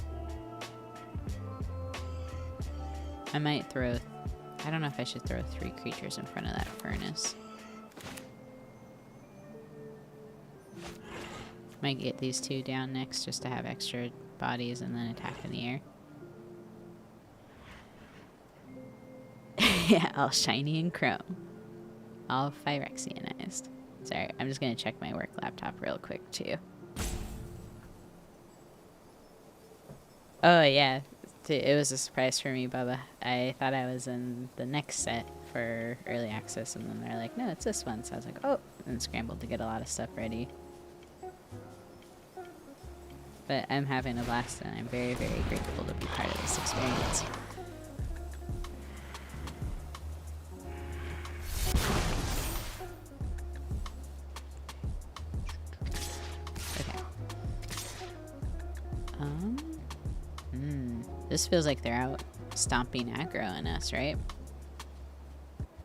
I might throw... I don't know if I should throw 3 creatures in front of that furnace. Might get these 2 down next just to have extra bodies and then attack in the air. Yeah, all shiny and chrome. All Phyrexianized. Sorry, I'm just gonna check my work laptop real quick too. Oh yeah, it was a surprise for me, Bubba. I thought I was in the next set for early access, and then they're like, no, it's this one. So I was like, oh, and scrambled to get a lot of stuff ready. But I'm having a blast, and I'm very, very grateful to be part of this experience. This feels like they're out stomping aggro on us, right?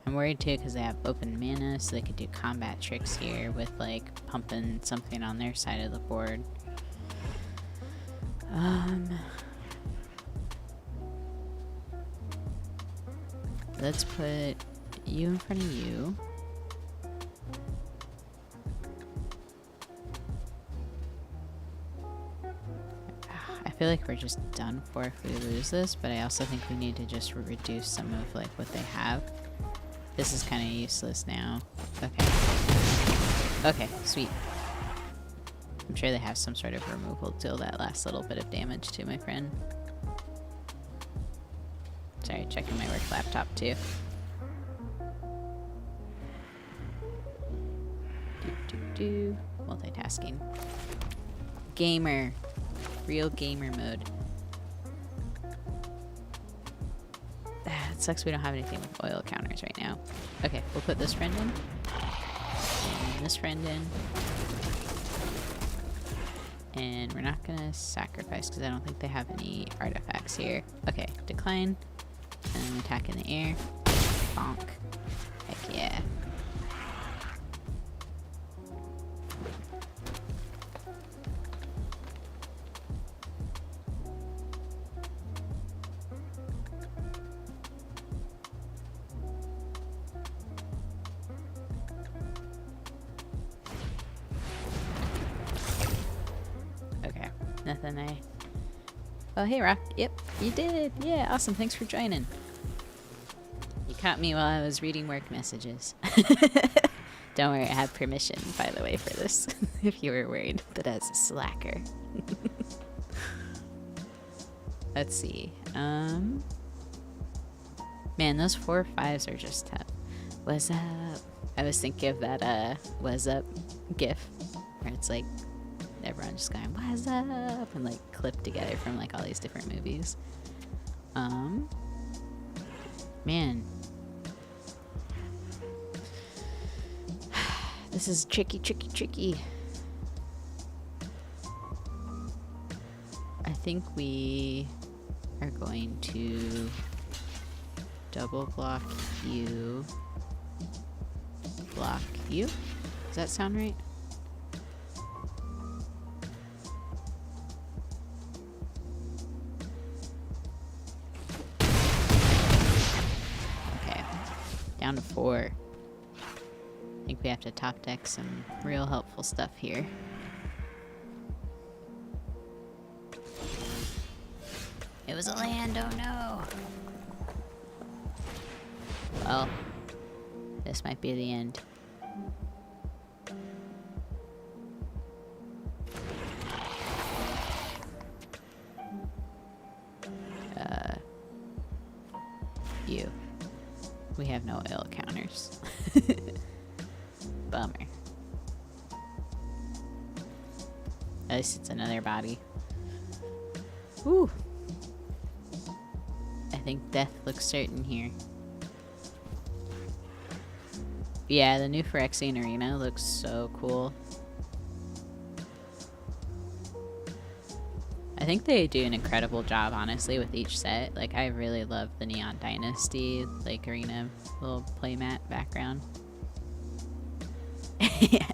I'm worried too because they have open mana, so they could do combat tricks here with like pumping something on their side of the board. Let's put you in front of you. I feel like we're just done for if we lose this, but I also think we need to just reduce some of like what they have. This is kind of useless now. Okay. Okay, sweet. I'm sure they have some sort of removal to deal that last little bit of damage to my friend. Sorry, checking my work laptop too. Multitasking. Gamer. Real gamer mode. It sucks we don't have anything with oil counters right now. Okay, we'll put this friend in. And this friend in. And we're not gonna sacrifice because I don't think they have any artifacts here. Okay, decline. And then attack in the air. Bonk. Heck yeah. Nothing Oh, hey, Rock. Yep, you did. Yeah, awesome. Thanks for joining. You caught me while I was reading work messages. Don't worry, I have permission, by the way, for this, if you were worried, but as a slacker. Let's see. Man, those 4/5s are just tough. What's up? I was thinking of that, what's up gif, where it's like, everyone just going, what's up? And like clipped together from like all these different movies. Man. This is tricky, tricky, tricky. I think we are going to double block you. Block you? Does that sound right? Down to 4. I think we have to top deck some real helpful stuff here. It was a land, oh no! Well, this might be the end. We have no oil counters. Bummer. At least it's another body. Woo! I think death looks certain here. Yeah, the new Phyrexian Arena looks so cool. I think they do an incredible job, honestly, with each set. Like, I really love the Neon Dynasty, like, arena little playmat background. Yeah.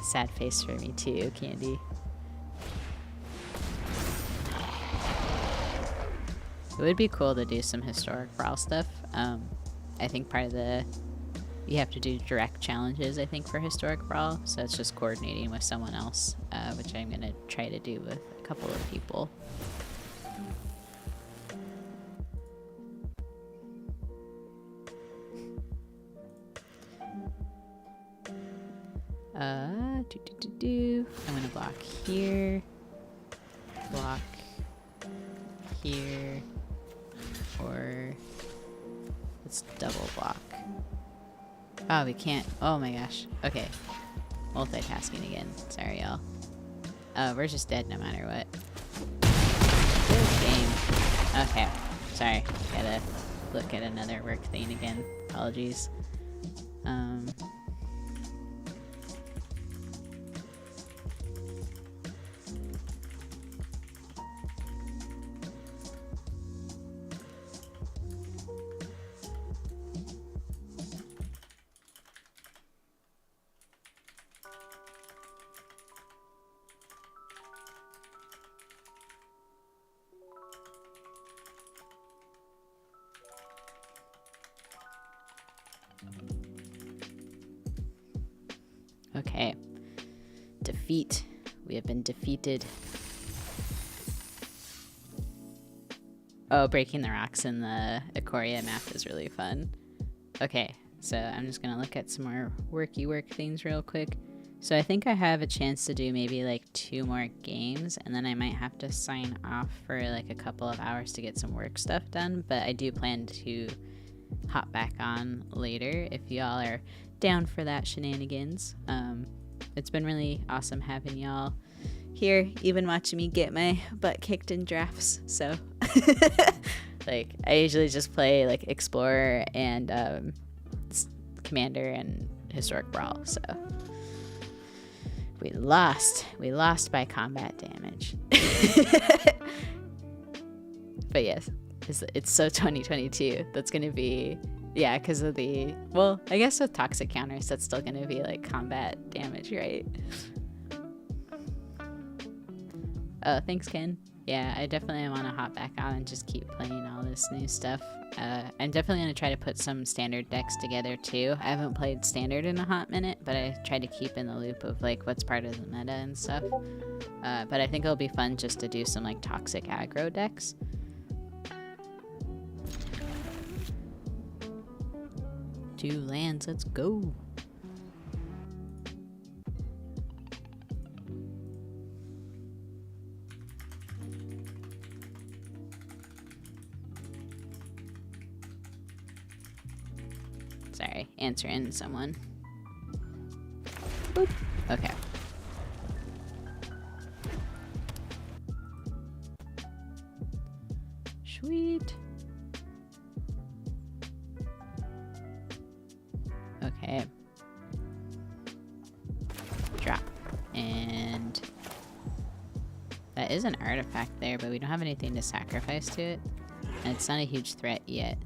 Sad face for me, too, Candy. It would be cool to do some historic brawl stuff. I think part of the... You have to do direct challenges, I think, for historic brawl. So it's just coordinating with someone else, which I'm going to try to do with a couple of people. I'm going to block here. Block here. Or let's double block. Oh, we can't. Oh my gosh. Okay. Multitasking again. Sorry, y'all. We're just dead no matter what. Good game. Okay. Sorry. Gotta look at another work thing again. Apologies. Okay. Defeat. We have been defeated. Oh, breaking the rocks in the Ikoria map is really fun. Okay, so I'm just gonna look at some more work things real quick. So I think I have a chance to do maybe like 2 more games, and then I might have to sign off for like a couple of hours to get some work stuff done, but I do plan to hop back on later if y'all are down for that shenanigans. It's been really awesome having y'all here, even watching me get my butt kicked in drafts. So like I usually just play like Explorer and Commander and Historic Brawl. So we lost by combat damage. But yes, it's so 2022. That's gonna be, yeah, because of the, well, I guess with toxic counters, that's still gonna be like combat damage, right? Oh, thanks, Ken. Yeah, I definitely want to hop back on and just keep playing all this new stuff. I'm definitely going to try to put some standard decks together too. I haven't played standard in a hot minute, but I try to keep in the loop of like what's part of the meta and stuff. But I think it'll be fun just to do some like toxic aggro decks. Two lands, let's go. Sorry, answering someone. Boop. Okay. Sweet. Okay. Drop. And that is an artifact there, but we don't have anything to sacrifice to it. And it's not a huge threat yet.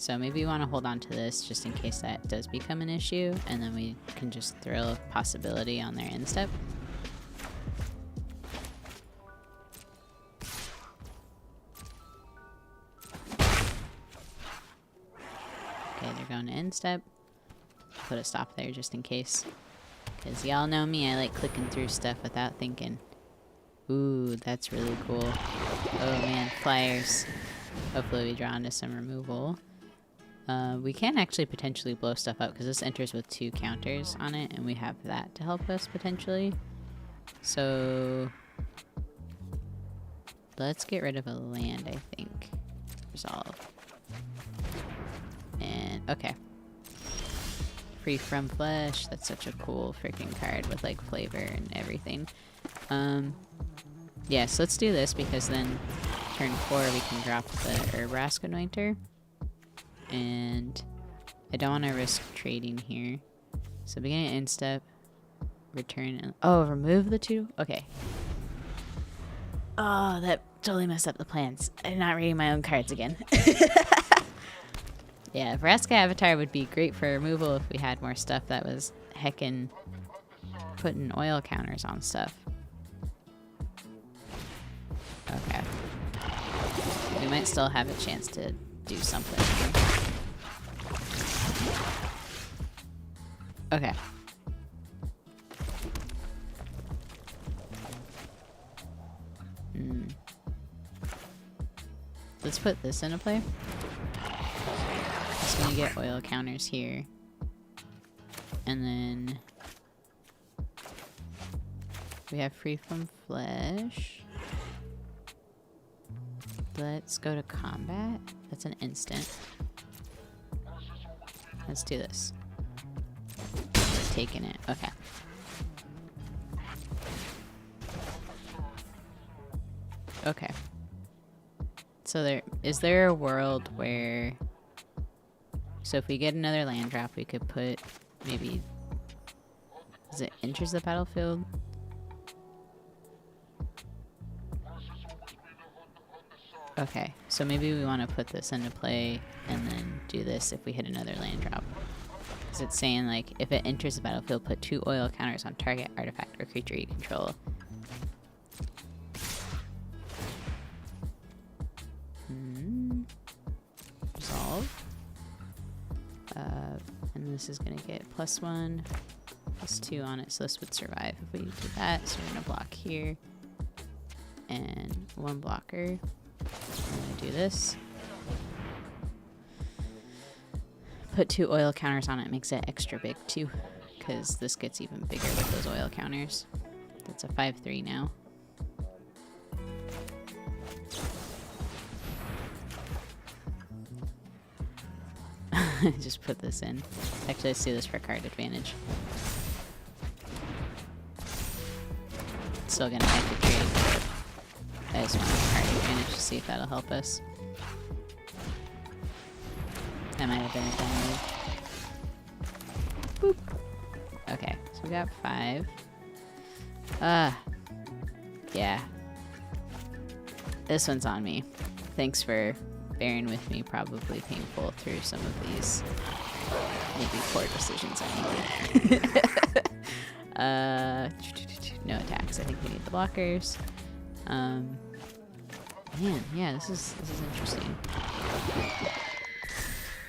So maybe we want to hold on to this just in case that does become an issue, and then we can just throw a possibility on their end step. Okay, they're going to end step. Put a stop there just in case. Because y'all know me, I like clicking through stuff without thinking. Ooh, that's really cool. Oh man, flyers. Hopefully we draw into some removal. We can actually potentially blow stuff up because this enters with 2 counters on it, and we have that to help us potentially. So let's get rid of a land, I think. Resolve. Okay. Free from flesh. That's such a cool freaking card with like flavor and everything. Yeah, so let's do this because then turn 4 we can drop the Herbrask Anointer. And I don't want to risk trading here. So beginning end step, return, and oh, remove the 2? Okay. Oh, that totally messed up the plans. I'm not reading my own cards again. Yeah, Vraska Avatar would be great for removal if we had more stuff that was heckin' putting oil counters on stuff. Okay. We might still have a chance to do something here. Okay. Let's put this into play. Just gonna get oil counters here. And then we have free from flesh. Let's go to combat. That's an instant. Let's do this. We're taking it. Okay. Okay. So is there a world where, so if we get another land drop, we could put maybe, is it enters the battlefield? Okay, so maybe we want to put this into play and then do this if we hit another land drop. Because it's saying, like, if it enters the battlefield, put 2 oil counters on target artifact or creature you control. Resolve. And this is going to get +1, +2 on it, so this would survive if we do that. So we're going to block here. And 1 blocker. I'm gonna do this. Put 2 oil counters on it, makes it extra big too, because this gets even bigger with those oil counters. That's a 5/3 now. Just put this in. Actually, let's do this for card advantage. Still gonna have to trade. I just want a card advantage to see if that'll help us. That might have been a dumb move. Boop. Okay, so we got 5. Yeah. This one's on me. Thanks for bearing with me, probably painful through some of these maybe poor decisions I made. No attacks. I think we need the blockers. Man, yeah, this is interesting.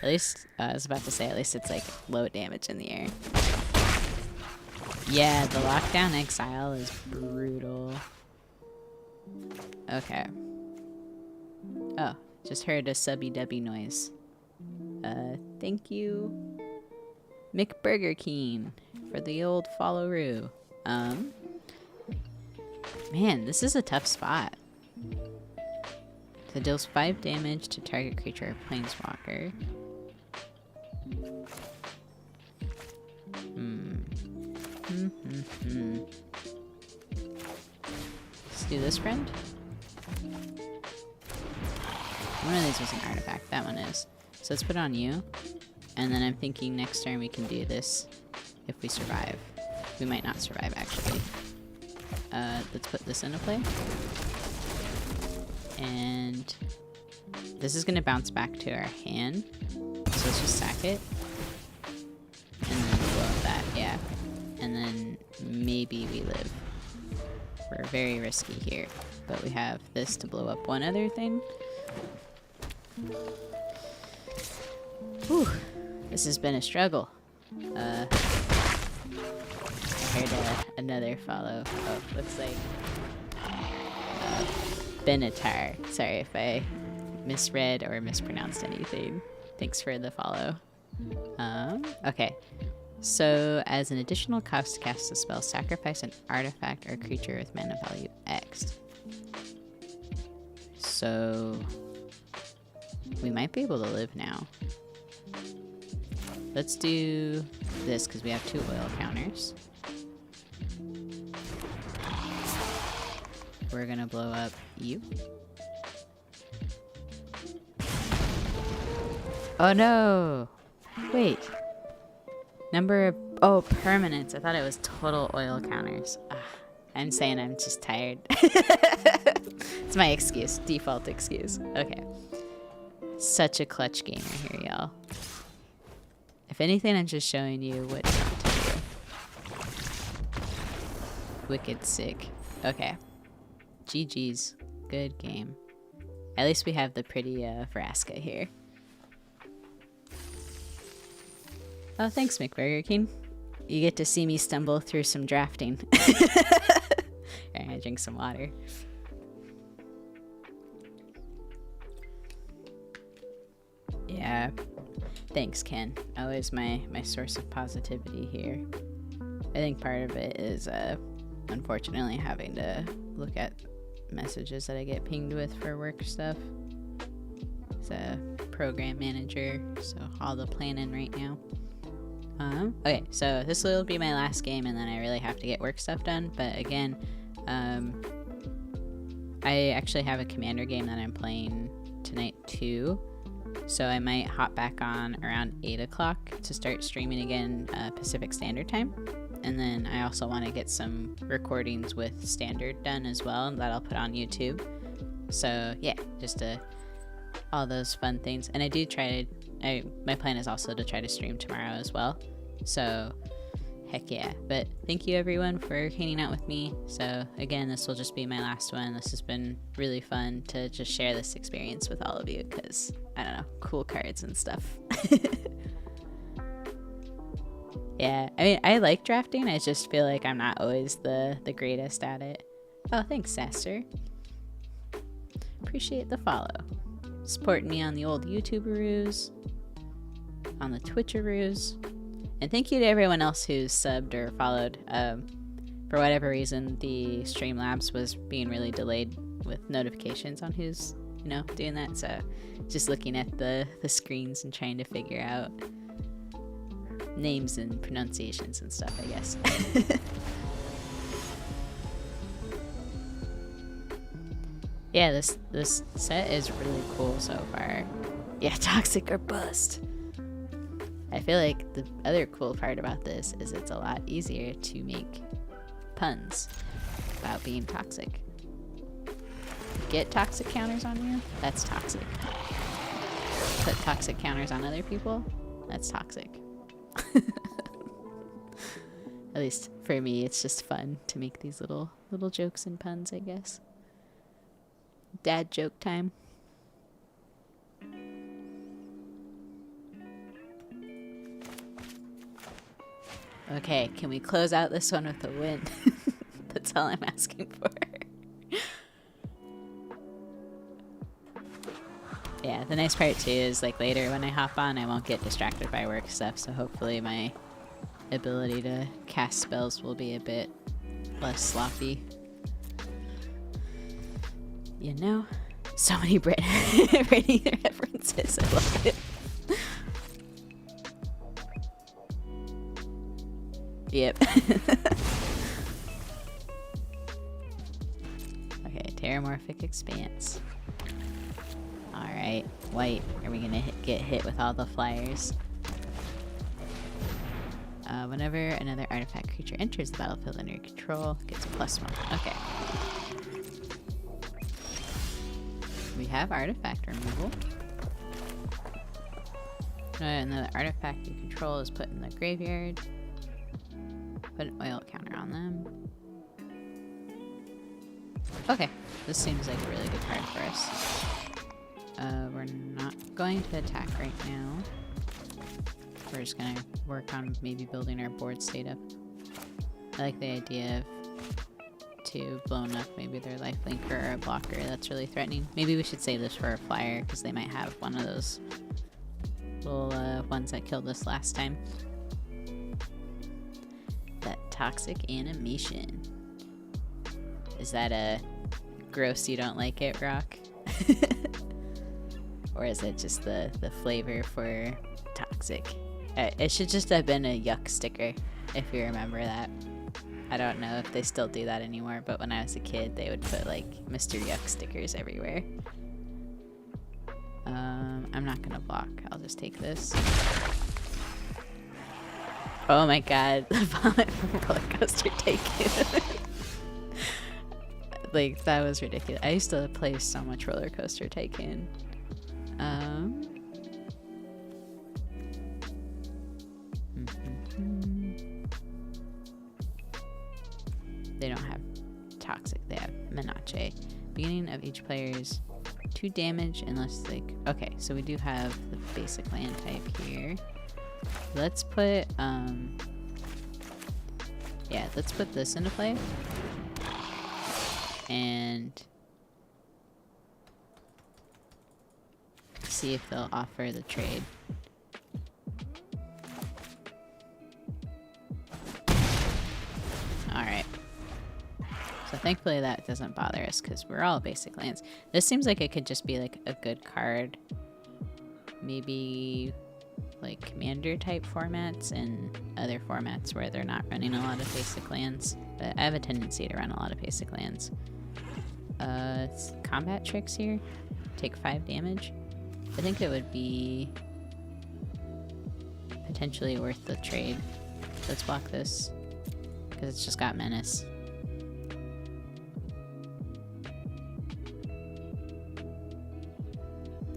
At least, I was about to say, at least it's like low damage in the air. Yeah, the lockdown exile is brutal. Okay. Oh, just heard a subby-dubby noise. Thank you, McBurger Keen, for the old follow-roo. Man, this is a tough spot. So deals 5 damage to target creature or planeswalker. Let's do this, friend. One of these was an artifact. That one is. So let's put it on you. And then I'm thinking next turn we can do this if we survive. We might not survive, actually. Let's put this into play. And this is going to bounce back to our hand. So let's just sack it. And then blow up that, yeah. And then maybe we live. We're very risky here. But we have this to blow up one other thing. Whew. This has been a struggle. I heard another follow. Oh, looks like Benatar. Sorry if I misread or mispronounced anything. Thanks for the follow. Okay. So, as an additional cost to cast a spell, sacrifice an artifact or creature with mana value X. So, we might be able to live now. let's do this because we have 2 oil counters. We're gonna blow up you. Oh no! Wait. Number of, oh, permanents. I thought it was total oil counters. I'm saying I'm just tired. It's my excuse, default excuse. Okay. Such a clutch gamer here, y'all. If anything, I'm just showing you what not to do. Wicked sick. Okay. GG's. Good game. At least we have the pretty Vraska here. Oh, thanks, McBurger King. You get to see me stumble through some drafting. I'm gonna drink some water. Yeah. Thanks, Ken. Always my source of positivity here. I think part of it is unfortunately having to look at messages that I get pinged with for work stuff. It's a program manager, so all the planning right now. Okay, so this will be my last game, and then I really have to get work stuff done. But again, I actually have a commander game that I'm playing tonight too, so I might hop back on around 8 o'clock to start streaming again Pacific Standard Time. And then I also want to get some recordings with Standard done as well that I'll put on YouTube. So yeah, just all those fun things. And I do try to, my plan is also to try to stream tomorrow as well. So heck yeah. But thank you everyone for hanging out with me. So again, this will just be my last one. This has been really fun to just share this experience with all of you because, I don't know, cool cards and stuff. Yeah, I mean, I like drafting. I just feel like I'm not always the greatest at it. Oh, thanks, Saster. Appreciate the follow. Supporting me on the old YouTuberoos, on the Twitcheroos. And thank you to everyone else who's subbed or followed. For whatever reason, the Streamlabs was being really delayed with notifications on who's, doing that. So just looking at the screens and trying to figure out names and pronunciations and stuff, I guess. Yeah, this set is really cool so far. Yeah, toxic or bust. I feel like the other cool part about this is it's a lot easier to make puns about being toxic. Get toxic counters on you? That's toxic. Put toxic counters on other people? That's toxic. At least for me, it's just fun to make these little jokes and puns, I guess. Dad joke time. Okay, can we close out this one with a win? That's all I'm asking for. Yeah, the nice part too is like later when I hop on, I won't get distracted by work stuff, so hopefully my ability to cast spells will be a bit less sloppy. You know, so many Brittany references. I love it. Yep. Okay, Terramorphic Expanse. Alright, white. Are we gonna get hit with all the flyers? Whenever another artifact creature enters the battlefield under your control, gets +1. Okay. We have artifact removal. Another artifact you control is put in the graveyard. Put an oil counter on them. Okay, this seems like a really good card for us. We're not going to attack right now. We're just gonna work on maybe building our board state up. I like the idea of 2 blown up, maybe they're lifelink or a blocker that's really threatening. Maybe we should save this for a flyer because they might have one of those little ones that killed us last time. That toxic animation. Is that a gross you don't like it, Rock? Or is it just the flavor for toxic? It should just have been a yuck sticker, if you remember that. I don't know if they still do that anymore, but when I was a kid, they would put like Mr. Yuck stickers everywhere. I'm not gonna block. I'll just take this. Oh my god, the vomit from Roller Coaster Tycoon. Like, that was ridiculous. I used to play so much Roller Coaster Tycoon. They don't have toxic, they have Menace. Beginning of each player's 2 damage unless like, okay, so we do have the basic land type here. Let's put yeah, let's put this into play and see if they'll offer the trade. Alright. So thankfully that doesn't bother us because we're all basic lands. This seems like it could just be like a good card. Maybe like commander type formats and other formats where they're not running a lot of basic lands. But I have a tendency to run a lot of basic lands. It's combat tricks here. Take 5 damage. I think it would be potentially worth the trade. Let's block this because it's just got menace.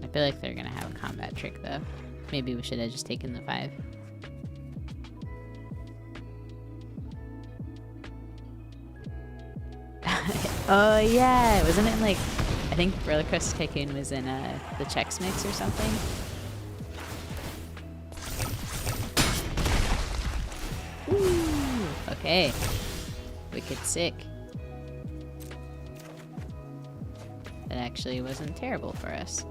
I feel like they're gonna have a combat trick though. Maybe we should have just taken the 5. Oh yeah, wasn't it like, I think Roller Coaster Tycoon was in the Chex Mix or something? Ooh, okay. Wicked sick. That actually wasn't terrible for us.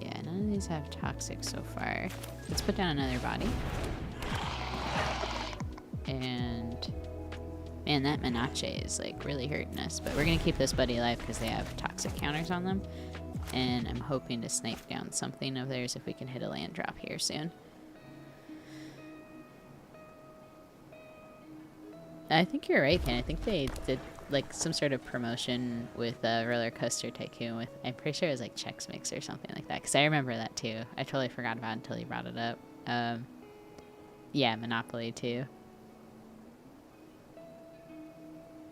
Yeah, none of these have toxic so far. Let's put down another body. And man, that Menace is like really hurting us, but we're gonna keep this buddy alive because they have toxic counters on them. And I'm hoping to snipe down something of theirs if we can hit a land drop here soon. I think you're right, Ken. I think they did like some sort of promotion with Roller Coaster Tycoon with, I'm pretty sure it was like Chex Mix or something like that, because I remember that too. I totally forgot about it until you brought it up. Yeah, Monopoly too.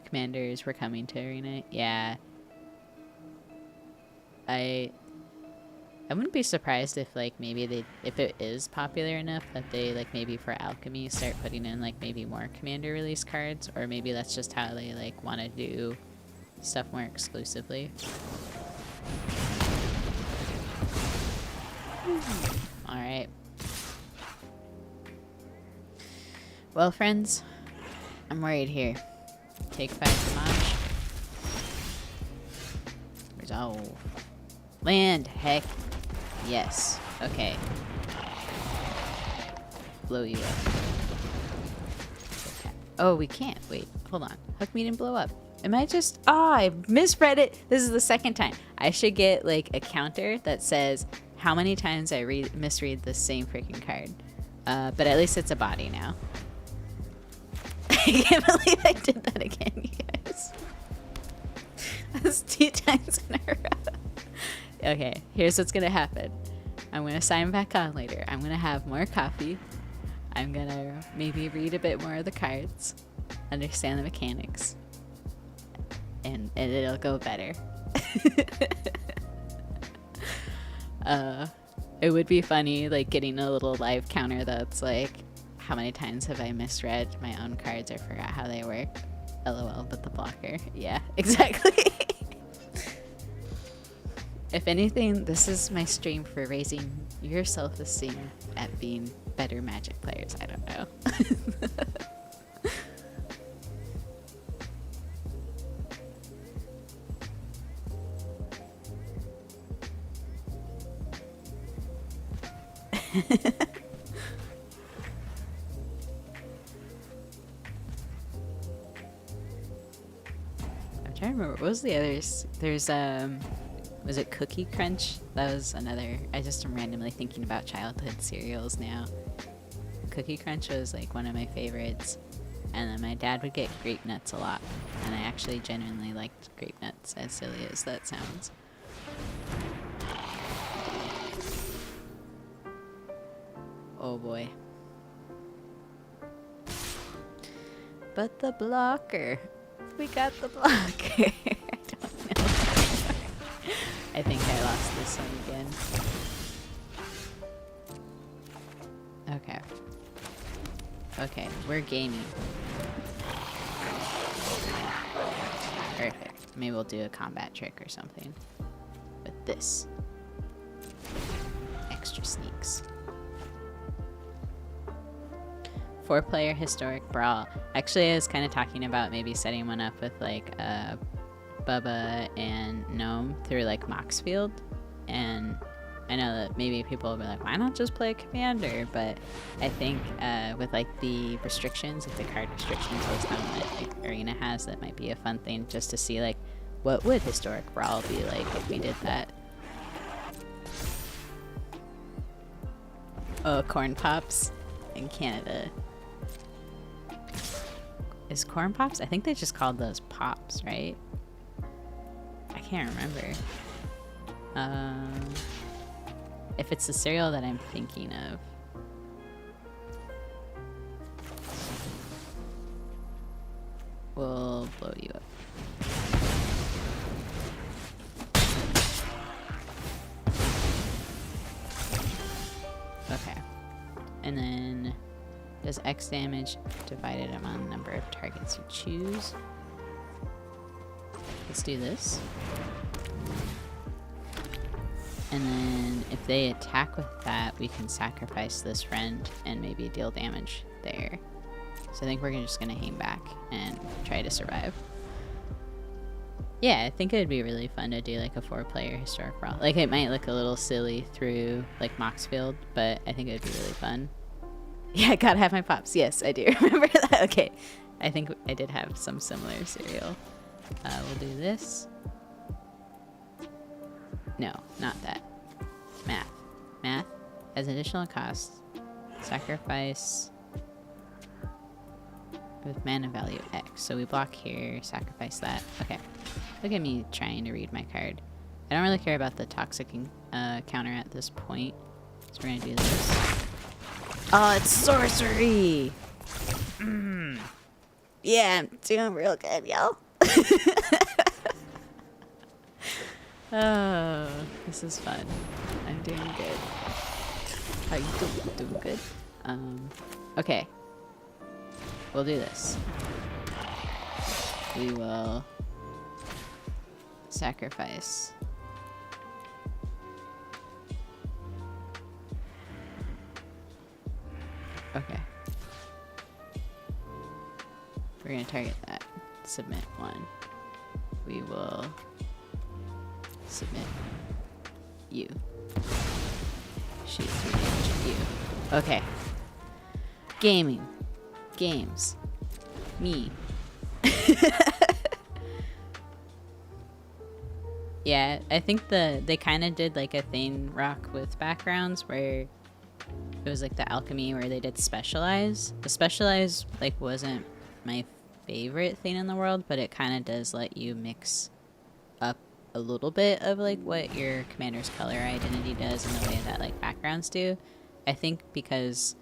Commanders were coming to Arena. Yeah. I wouldn't be surprised if like maybe if it is popular enough that they like maybe for Alchemy start putting in like maybe more Commander release cards, or maybe that's just how they like want to do stuff more exclusively. Alright. Well, friends, I'm worried here. Take 5 damage. Resolve. Land, heck. Yes. Okay. Blow you up. Okay. Oh, we can't. Wait, hold on. Hook me didn't blow up. Am I just... Oh, I misread it. This is the second time. I should get, like, a counter that says how many times I misread the same freaking card. But at least it's a body now. I can't believe I did that again, you guys. That's 2 times in a row. Okay, here's what's gonna happen. I'm gonna sign back on later. I'm gonna have more coffee. I'm gonna maybe read a bit more of the cards, understand the mechanics, and it'll go better. It would be funny, like, getting a little live counter that's like, how many times have I misread my own cards or forgot how they work? LOL, but the blocker. Yeah, exactly. If anything, this is my stream for raising your self-esteem at being better Magic players. I don't know. I'm trying to remember, what was the others? There's, was it Cookie Crunch? That was another. I just am randomly thinking about childhood cereals now. Cookie Crunch was like one of my favorites. And then my dad would get grape nuts a lot. And I actually genuinely liked grape nuts, as silly as that sounds. Oh boy. But the blocker. We got the blocker. I don't know. I think I lost this one again. Okay. Okay, we're gaming. Perfect. Maybe we'll do a combat trick or something. With this. Extra sneaks. 4-player historic brawl. Actually, I was kind of talking about maybe setting one up with like Bubba and Gnome through like Moxfield. And I know that maybe people will be like, why not just play Commander? But I think with like the restrictions, like the card restrictions based on what like Arena has, that might be a fun thing just to see like what would historic brawl be like if we did that. Oh, Corn Pops in Canada. Is Corn Pops? I think they just called those Pops, right? I can't remember. If it's the cereal that I'm thinking of. We'll blow you up. Okay. And then does X damage divided among the number of targets you choose. Let's do this. And then if they attack with that, we can sacrifice this friend and maybe deal damage there. So I think we're just going to hang back and try to survive. Yeah, I think it would be really fun to do like a 4-player historic brawl. Like it might look a little silly through like Moxfield, but I think it would be really fun. Yeah, I gotta have my Pops. Yes, I do remember that. Okay, I think I did have some similar cereal. We'll do this. No, not that. Math. Math has additional costs. Sacrifice with mana value X. So we block here, sacrifice that. Okay. Look at me trying to read my card. I don't really care about the toxic counter at this point. So we're gonna do this. Oh, it's sorcery! Yeah, I'm doing real good, yo. Oh, this is fun. I'm doing good. How you doing? Doing good? Okay. We'll do this. We will sacrifice. Okay. We're gonna target that. Submit 1. We will submit you. Shoot 3 damage at you. Okay. Gaming. Games. Me. Yeah, I think they kind of did like a Thane rock with backgrounds where it was like the alchemy where they did specialize. The specialize like wasn't my favorite thing in the world, but it kind of does let you mix up a little bit of like what your commander's color identity does in the way that like backgrounds do. I think because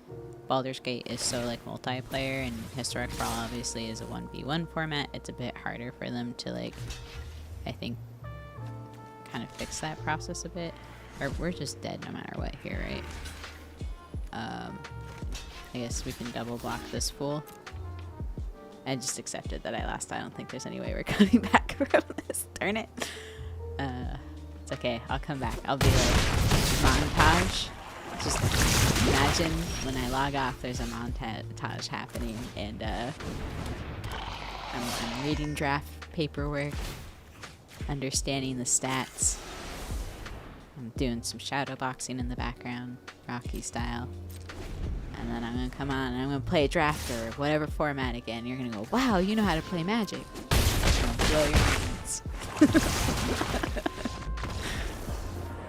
Baldur's Gate is so like multiplayer and Historic Brawl obviously is a 1v1 format, it's a bit harder for them to like, I think, kind of fix that process a bit. Or we're just dead no matter what here, right? I guess we can double block this fool. I just accepted that I lost. I don't think there's any way we're coming back from this. Darn it. It's okay. I'll come back. I'll be like, montage. Just imagine when I log off, there's a montage happening, and I'm reading draft paperwork, understanding the stats. I'm doing some shadow boxing in the background, Rocky style. And then I'm gonna come on and I'm gonna play draft or whatever format again. You're gonna go, wow, you know how to play Magic. I'm gonna blow your minds.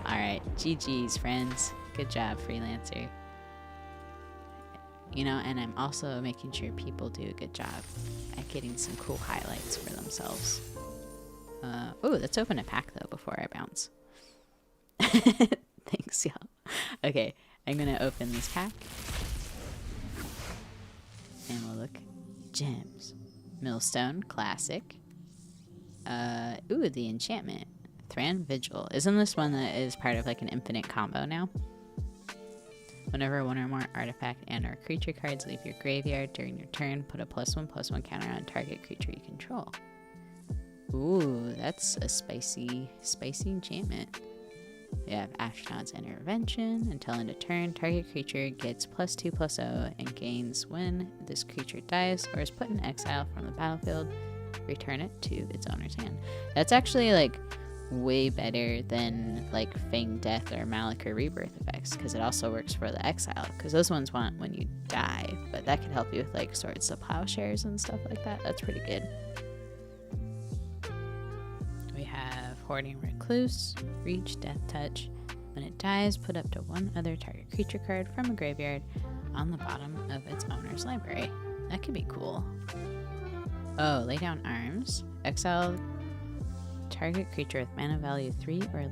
Alright, GG's, friends. Good job, freelancer. You know, and I'm also making sure people do a good job at getting some cool highlights for themselves. Oh, let's open a pack, though, before I bounce. Thanks, y'all. Okay, I'm gonna open this pack. And we'll look. Gems. Millstone, classic. Ooh, the enchantment. Thran Vigil. Isn't this one that is part of like an infinite combo now? Whenever one or more artifact and or creature cards leave your graveyard during your turn, put a +1/+1 counter on target creature you control. Ooh, that's a spicy enchantment. We have Astronaut's Intervention. Until end of turn, target creature gets +2/+0 and gains when this creature dies or is put in exile from the battlefield. Return it to its owner's hand. That's actually like way better than like Fang Death or Malika Rebirth effects, because it also works for the exile, because those ones want when you die, but that can help you with like Swords to Plowshares and stuff like that. That's pretty good. We have Hoarding Recluse, Reach, Death Touch. When it dies, put up to one other target creature card from a graveyard on the bottom of its owner's library. That could be cool. Oh, Lay Down Arms. Exile target creature with mana value 3 or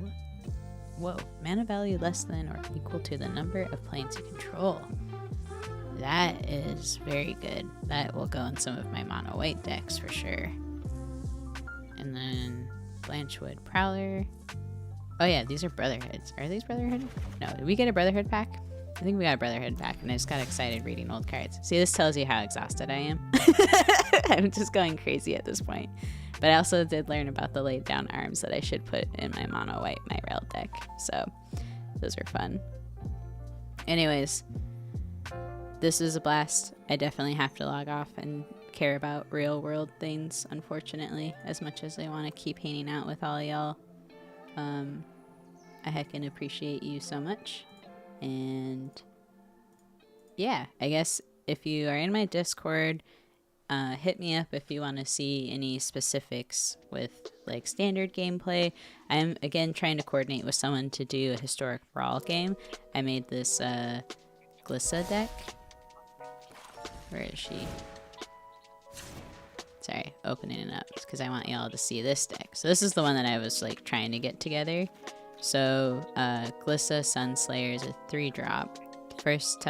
mana value less than or equal to the number of planes you control. That is very good. That will go in some of my mono white decks for sure. And then Blanchwood Prowler. Oh yeah, these are Brotherhoods. Are these Brotherhood? No, did we get a Brotherhood pack? I think we got a Brotherhood pack, and I just got excited reading old cards. See, this tells you how exhausted I am. I'm just going crazy at this point. But I also did learn about the laid down arms that I should put in my mono white my rail deck. So those are fun. Anyways, this is a blast. I definitely have to log off and care about real world things, unfortunately, as much as I want to keep hanging out with all y'all. I heckin' appreciate you so much. And yeah, I guess if you are in my Discord, hit me up if you want to see any specifics with like standard gameplay. I'm again trying to coordinate with someone to do a historic brawl game. I made this Glissa deck. Where is she? Sorry, opening it up because I want y'all to see this deck. So this is the one that I was like trying to get together. So Glissa Sunslayer is a 3-drop. First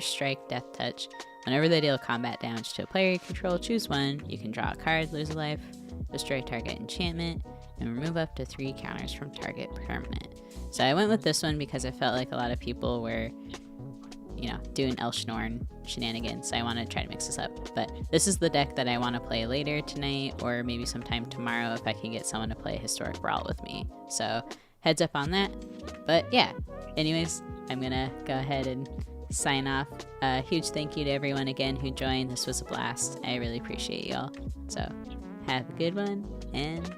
strike, Death Touch. Whenever they deal combat damage to a player you control, choose one. You can draw a card, lose a life, destroy target enchantment, and remove up to 3 counters from target permanent. So I went with this one because I felt like a lot of people were, you know, doing Elshnorn shenanigans. So I want to try to mix this up. But this is the deck that I want to play later tonight, or maybe sometime tomorrow if I can get someone to play Historic Brawl with me. So heads up on that. But yeah, anyways, I'm going to go ahead and sign off. Huge thank you to everyone again who joined. This was a blast. I really appreciate y'all. So have a good one, and